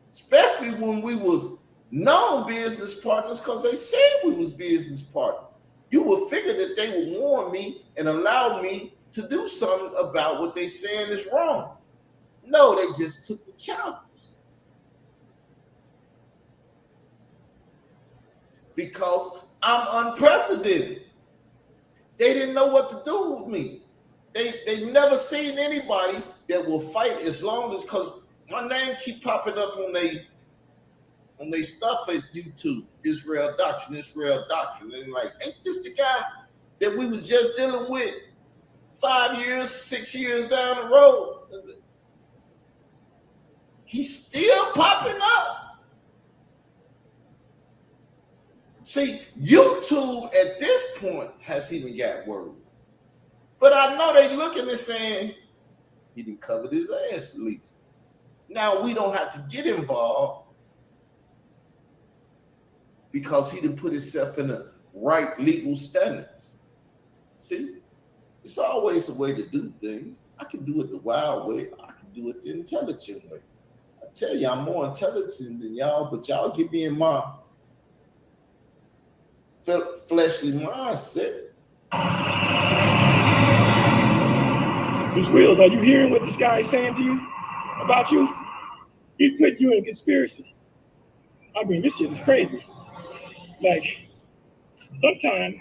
Especially when we was known business partners because they said we was business partners. You would figure that they would warn me and allow me to do something about what they saying is wrong. No, they just took the challenge. Because I'm unprecedented. They didn't know what to do with me. They never seen anybody that will fight as long as, because my name keep popping up on they stuff at YouTube, Israel Doctrine. And like, ain't this the guy that we was just dealing with 5 years, 6 years down the road? He's still popping up. See, YouTube at this point has even got word. But I know they looking and saying, he didn't cover his ass at least. Now we don't have to get involved because he didn't put himself in the right legal standards. See, it's always a way to do things. I can do it the wild way. I can do it the intelligent way. I tell you, I'm more intelligent than y'all, but y'all get me in my fleshly mindset. Ms. Wills, are you hearing what this guy is saying to you about you? He put you in conspiracy. I mean, this shit is crazy. Like, sometimes,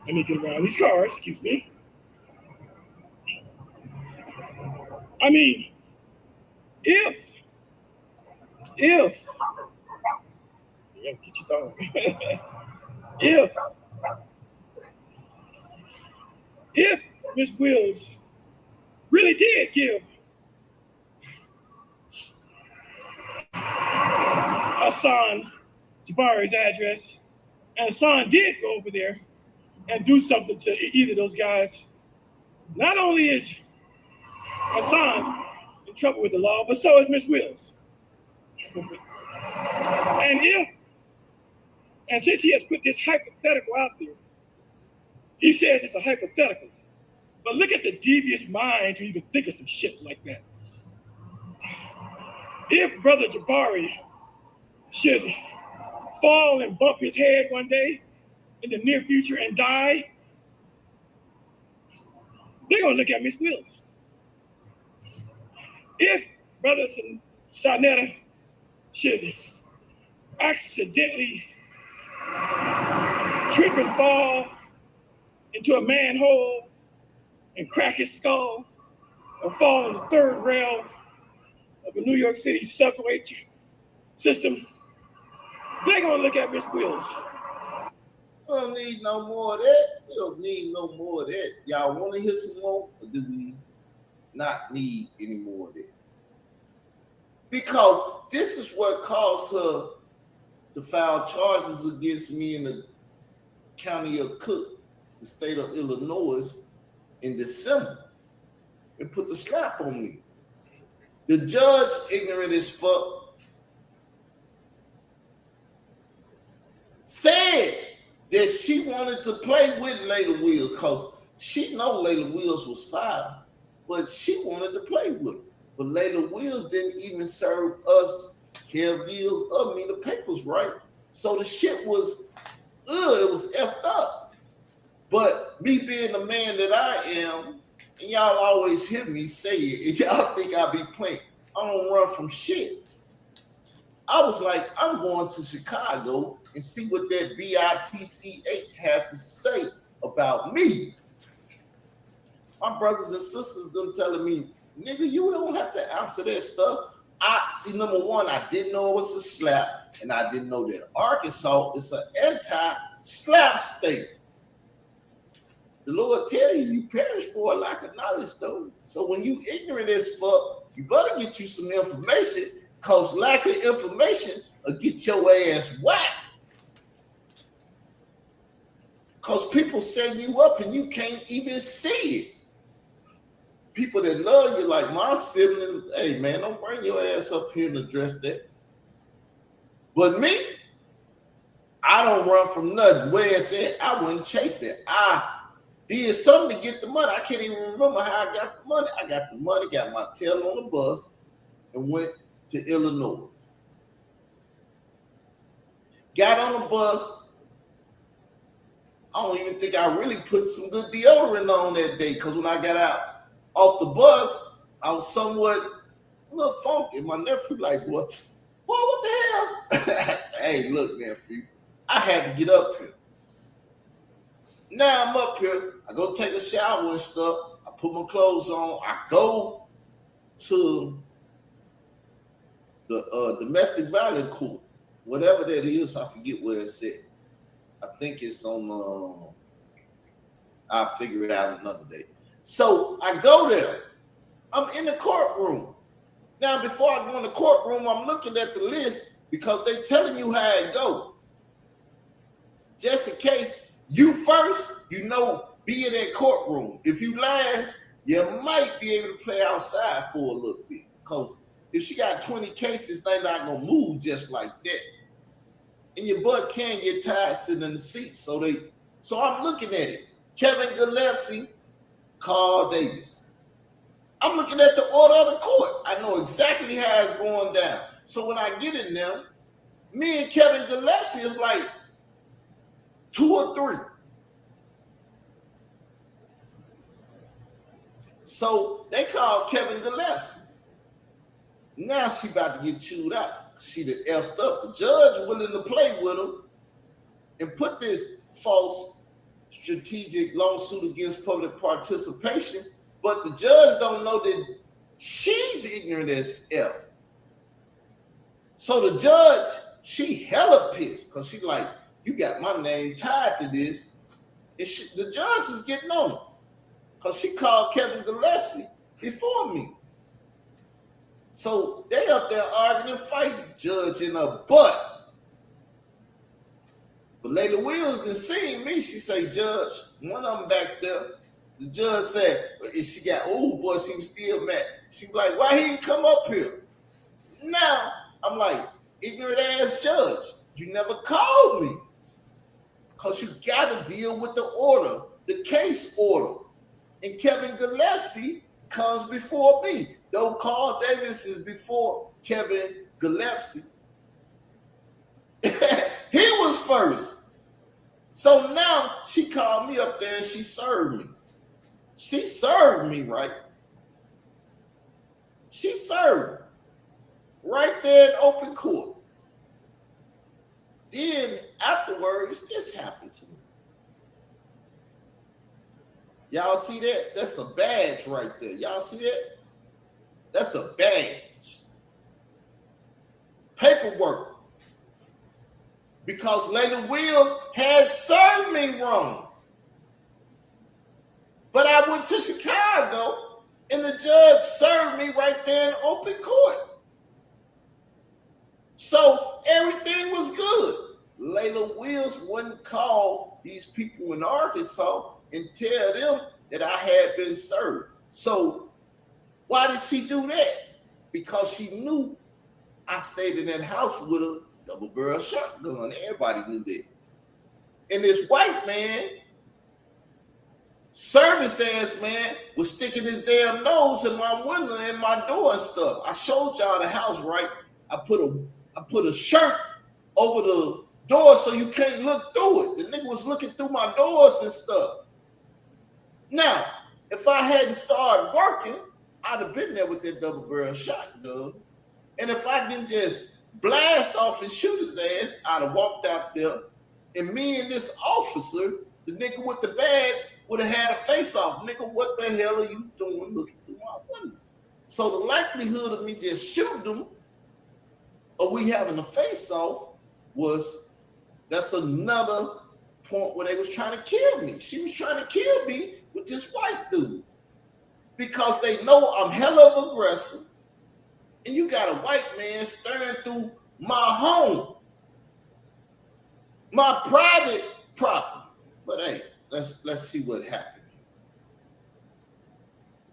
let me get around these cars, excuse me. I mean, if, yeah, get your dog. if Ms. Wills really did give Hassan Jabari's address, and Hassan did go over there and do something to either of those guys, not only is Hassan in trouble with the law, but so is Ms. Wills. And since he has put this hypothetical out there, he says it's a hypothetical. But look at the devious mind to even think of some shit like that. If Brother Jabari should fall and bump his head one day in the near future and die, they're gonna look at Miss Wills. If Brother Shanetta should accidentally trip and fall into a manhole and crack his skull or fall in the third rail of the New York City subway system, they're gonna look at Miss Wills. We don't need no more of that. We don't need no more of that. Y'all want to hear some more, or do we not need any more of that? Because this is what caused her to file charges against me in the county of Cook, the state of Illinois, in December. It put the slap on me. The judge, ignorant as fuck, said that she wanted to play with Layla Wills because she know Layla Wills was fired, but she wanted to play with her. But Layla Wills didn't even serve us, Kev Wills, me the papers, right? So the shit was, it was effed up. But me being the man that I am, and y'all always hear me say it, and y'all think I be playing, I don't run from shit. I was like, I'm going to Chicago and see what that BITCH had to say about me. My brothers and sisters, them telling me, nigga, you don't have to answer that stuff. I see, number one, I didn't know it was a slap, and I didn't know that Arkansas is an anti-slap state. The Lord tell you, you perish for a lack of knowledge, though. So when you ignorant as fuck, you better get you some information, because lack of information will get your ass whacked. Because people setting you up and you can't even see it. people that love you, like my siblings, hey man, don't bring your ass up here and address that. But me, I don't run from nothing. Where it's at, I wouldn't chase that. I did something to get the money. I can't even remember how I got the money. I got the money, got my tail on the bus, and went to Illinois. Got on the bus. I don't even think I really put some good deodorant on that day, because when I got out off the bus, I was somewhat a little funky. My nephew like, what the hell? Hey, look, nephew, I had to get up here. Now I'm up here. I go take a shower and stuff. I put my clothes on. I go to the domestic violence court, whatever that is. I forget where it's at. I think it's on. I'll figure it out another day. So I go there. I'm in the courtroom. Now, before I go in the courtroom, I'm looking at the list because they telling you how it go. Just in case you first, be in that courtroom. If you last, you might be able to play outside for a little bit. Because if she got 20 cases, they're not going to move just like that. And your butt can get tired sitting in the seat. So I'm looking at it. Kevin Gillespie, Carl Davis. I'm looking at the order of the court. I know exactly how it's going down. So when I get in there, me and Kevin Gillespie is like 2 or 3. So they called Kevin Gillespie. Now she about to get chewed out. She done effed up. The judge willing to play with him and put this false strategic lawsuit against public participation, but the judge don't know that she's ignorant as F. So the judge, she hella pissed because she like, you got my name tied to this. And the judge is getting on her because she called Kevin Gillespie before me. So they up there arguing and fighting, judge in her butt. But Layla Wills didn't see me. She say, Judge, one of them back there, the judge said, she got, oh boy, she was still mad. She was like, why he didn't come up here? Now, I'm like, ignorant ass judge, you never called me. Because you got to deal with the order, the case order. And Kevin Gillespie comes before me. Though Carl Davis is before Kevin Gillespie. He was first. So now she called me up there and she served me. She served me, right? She served me right there in open court. Then afterwards, this happened to me. Y'all see that? That's a badge right there. Y'all see that? That's a badge. Paperwork. Because Layla Wills had served me wrong. But I went to Chicago and the judge served me right there in open court. So everything was good. Layla Wills wouldn't call these people in Arkansas and tell them that I had been served. So why did she do that? Because she knew I stayed in that house with a double barrel shotgun. Everybody knew that. And this white man, service ass man, was sticking his damn nose in my window and my door and stuff. I showed y'all the house, right? I put a shirt over the door so you can't look through it. The nigga was looking through my doors and stuff. Now, if I hadn't started working, I'd have been there with that double barrel shotgun. And if I didn't just blast off and shoot his ass, I'd have walked out there, and me and this officer, the nigga with the badge, would have had a face-off. Nigga, what the hell are you doing looking through my window? So the likelihood of me just shooting them or we having a face-off that's another point where they was trying to kill me. She was trying to kill me with this white dude because they know I'm hella aggressive. And you got a white man staring through my home, my private property. But hey, let's see what happened.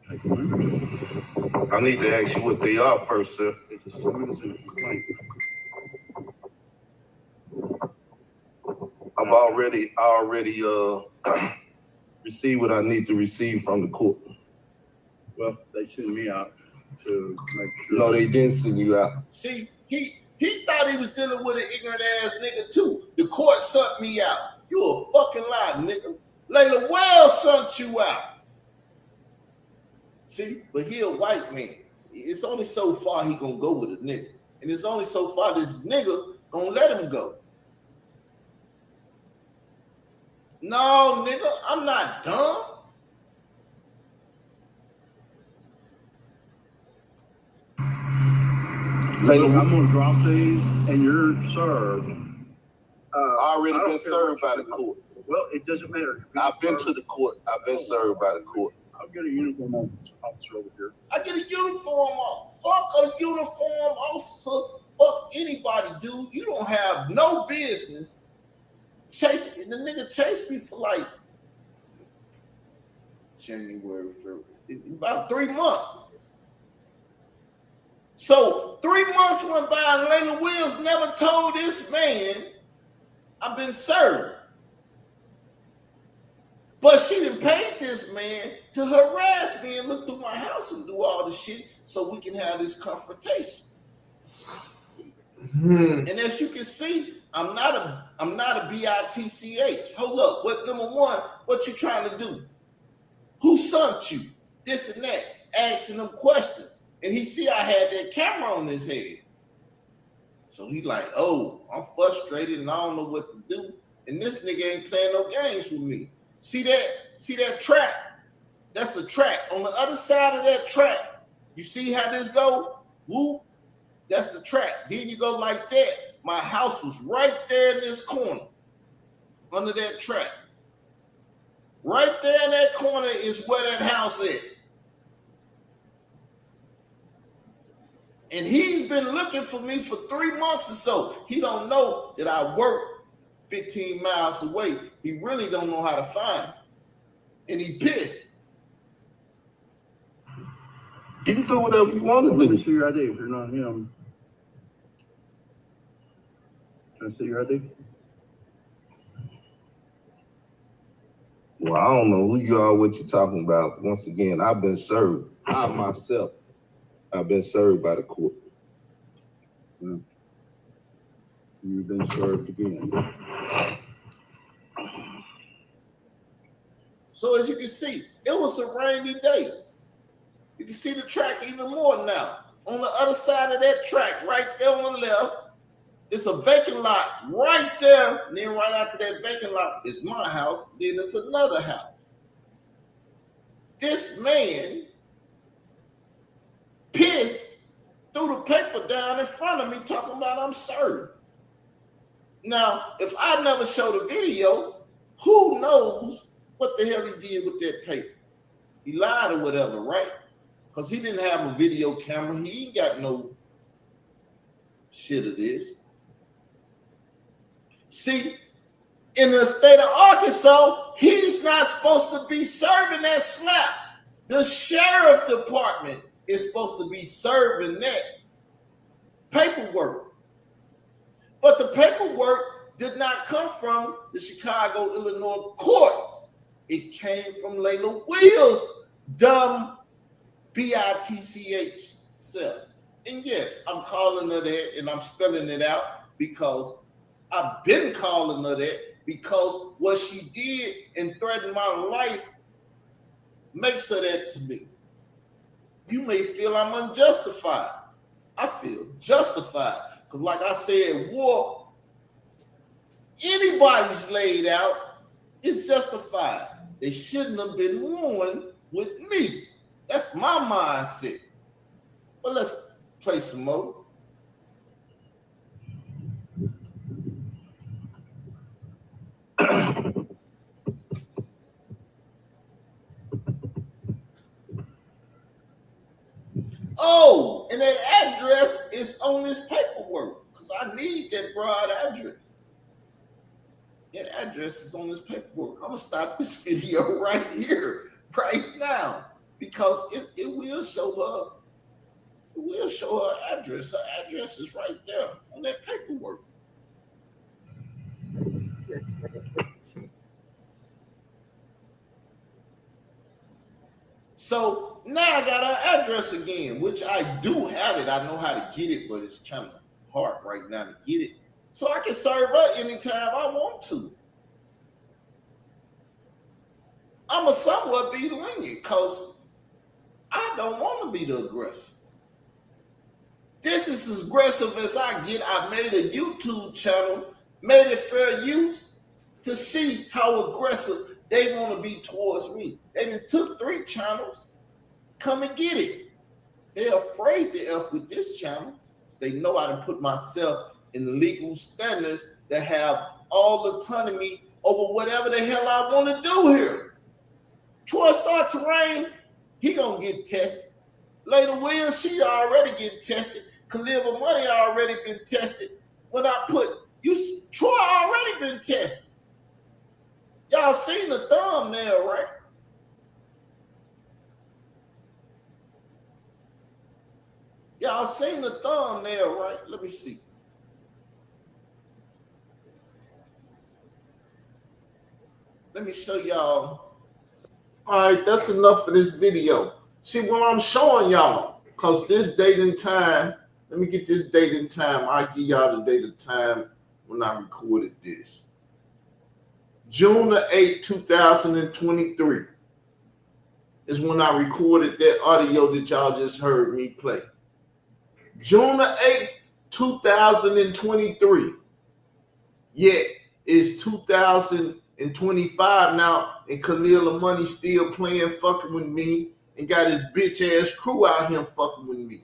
I need to ask you what they are first, sir. It's a summons and a complaint. I already received what I need to receive from the court. Well, they sent me out to make sure. No, they didn't send you out. See, he thought he was dealing with an ignorant ass nigga too. The court sent me out. You a fucking lie, nigga. Layla Wells sent you out. See, but he a white man. It's only so far he gonna go with a nigga. And it's only so far this nigga gonna let him go. No, nigga, I'm not dumb. Look, I'm gonna drop these, and you're served. Already been served by the court. Well, it doesn't matter. I've been to the court. I've been served by the court. I'll get a uniform officer over here. I get a uniform off. Fuck a uniform officer. Fuck anybody, dude. You don't have no business chasing. The nigga chased me for like January, February, about 3 months. So 3 months went by and Layla Wills never told this man I've been served. But she done paid this man to harass me and look through my house and do all the shit so we can have this confrontation. And as you can see, I'm not a bitch. Hold up. What number one, what you trying to do? Who sent you? This and that. Asking them questions. And he see I had that camera on his head. So he like, oh, I'm frustrated and I don't know what to do. And this nigga ain't playing no games with me. See that track? That's a track. On the other side of that track, you see how this go? Whoop. That's the track. Then you go like that. My house was right there in this corner, under that track. Right there in that corner is where that house is. And he's been looking for me for 3 months or so. He don't know that I work 15 miles away. He really don't know how to find me. And he pissed. You can do whatever you want to Let me do. see your ID if you're not him. Can I see your ID? Well, I don't know who you are, what you're talking about. Once again, I've been served. I myself, I've been served by the court. Well, you've been served again. So as you can see, it was a rainy day. You can see the track even more now. On the other side of that track, right there on the left, it's a vacant lot right there. And then right after that vacant lot is my house. Then it's another house. This man pissed, threw the paper down in front of me talking about I'm served. Now, if I never showed a video, who knows what the hell he did with that paper? He lied or whatever, right? Because he didn't have a video camera. He ain't got no shit of this. See, in the state of Arkansas, he's not supposed to be serving that slap. The sheriff department is supposed to be serving that paperwork. But the paperwork did not come from the Chicago, Illinois courts. It came from Layla Wills' dumb bitch self. And yes, I'm calling her that and I'm spelling it out because I've been calling her that because what she did and threatened my life makes her that to me. You may feel I'm unjustified. I feel justified. Because like I said, war, anybody's laid out, is justified. They shouldn't have been warned with me. That's my mindset. But let's play some more. Oh, and that address is on this paperwork because I need that broad address. That address is on this paperwork. I'm gonna stop this video right here, right now, because because it will show her. It will show her address. Her address is right there on that paperwork. So now I got her address again, which I do have it. I know how to get it, but it's kind of hard right now to get it. So I can serve her anytime I want to. I'm a somewhat be lenient because I don't want to be the aggressor. This is as aggressive as I get. I made a YouTube channel, made it fair use to see how aggressive they want to be towards me. They done took 3 channels. Come and get it. They're afraid to F with this channel. They know how to put myself in legal standards that have all autonomy over whatever the hell I want to do here. Troy Star Terrain, he gonna get tested. Layla Williams, she already getting tested. Khalil Money already been tested. When I put Troy already been tested. Y'all seen the thumbnail, right? Y'all seen the thumbnail, right? Let me see. Let me show y'all. All right, that's enough for this video. See what I'm showing y'all, because this date and time, let me get this date and time. I'll give y'all the date and time when I recorded this. June the 8th, 2023 is when I recorded that audio that y'all just heard me play. June the 8th, 2023. Yet it's 2025 now, and Khalil Money still playing fucking with me and got his bitch ass crew out here fucking with me.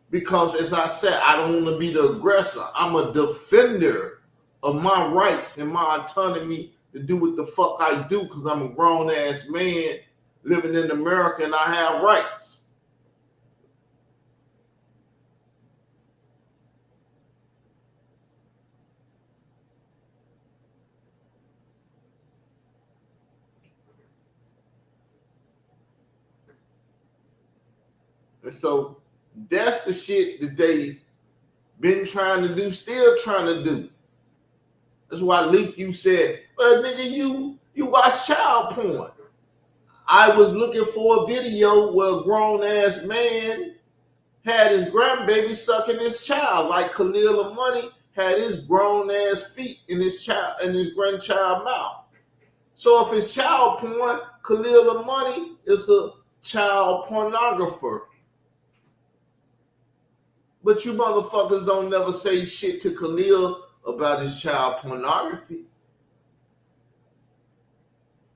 Because as I said, I don't want to be the aggressor. I'm a defender of my rights and my autonomy to do what the fuck I do, because I'm a grown ass man living in America and I have rights. And so that's the shit that they been trying to do, still trying to do. That's why Leak, you said, well, nigga, you watch child porn. I was looking for a video where a grown-ass man had his grandbaby sucking his child, like Khalil Money had his grown-ass feet in his grandchild mouth. So if it's child porn, Khalil Money is a child pornographer. But you motherfuckers don't never say shit to Khalil about his child pornography.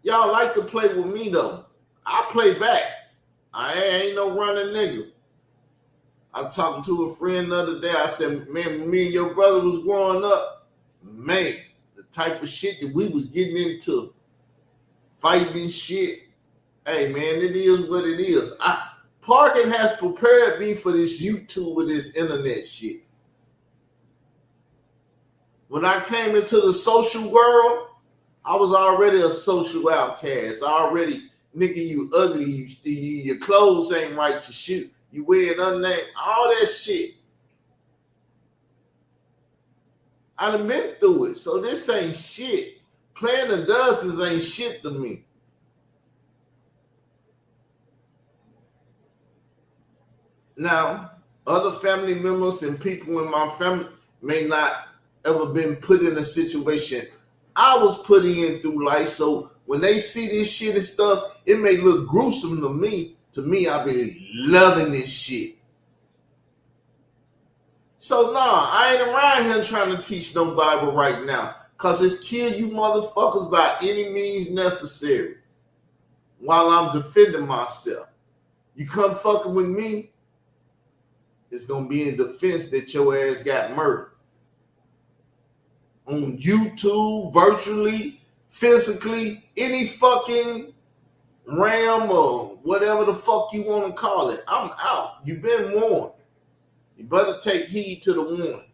Y'all like to play with me though. I play back. I ain't no running nigga. I was talking to a friend the other day. I said, man, when me and your brother was growing up, man, the type of shit that we was getting into, fighting and shit. Hey man, it is what it is. Parkin has prepared me for this YouTube and this internet shit. When I came into the social world, I was already a social outcast. Nigga, you ugly, your clothes ain't right, you wearing unnamed, all that shit. I done been through it, so this ain't shit. Playing the dozens ain't shit to me. Now, other family members and people in my family may not ever been put in a situation I was put in through life. So when they see this shit and stuff, it may look gruesome to me. To me, I be loving this shit. So nah, I ain't around here trying to teach no Bible right now. Cause it's kill you motherfuckers by any means necessary. While I'm defending myself. You come fucking with me, it's gonna be in defense that your ass got murdered. On YouTube, virtually, physically, any fucking realm or whatever the fuck you want to call it. I'm out. You've been warned. You better take heed to the warning.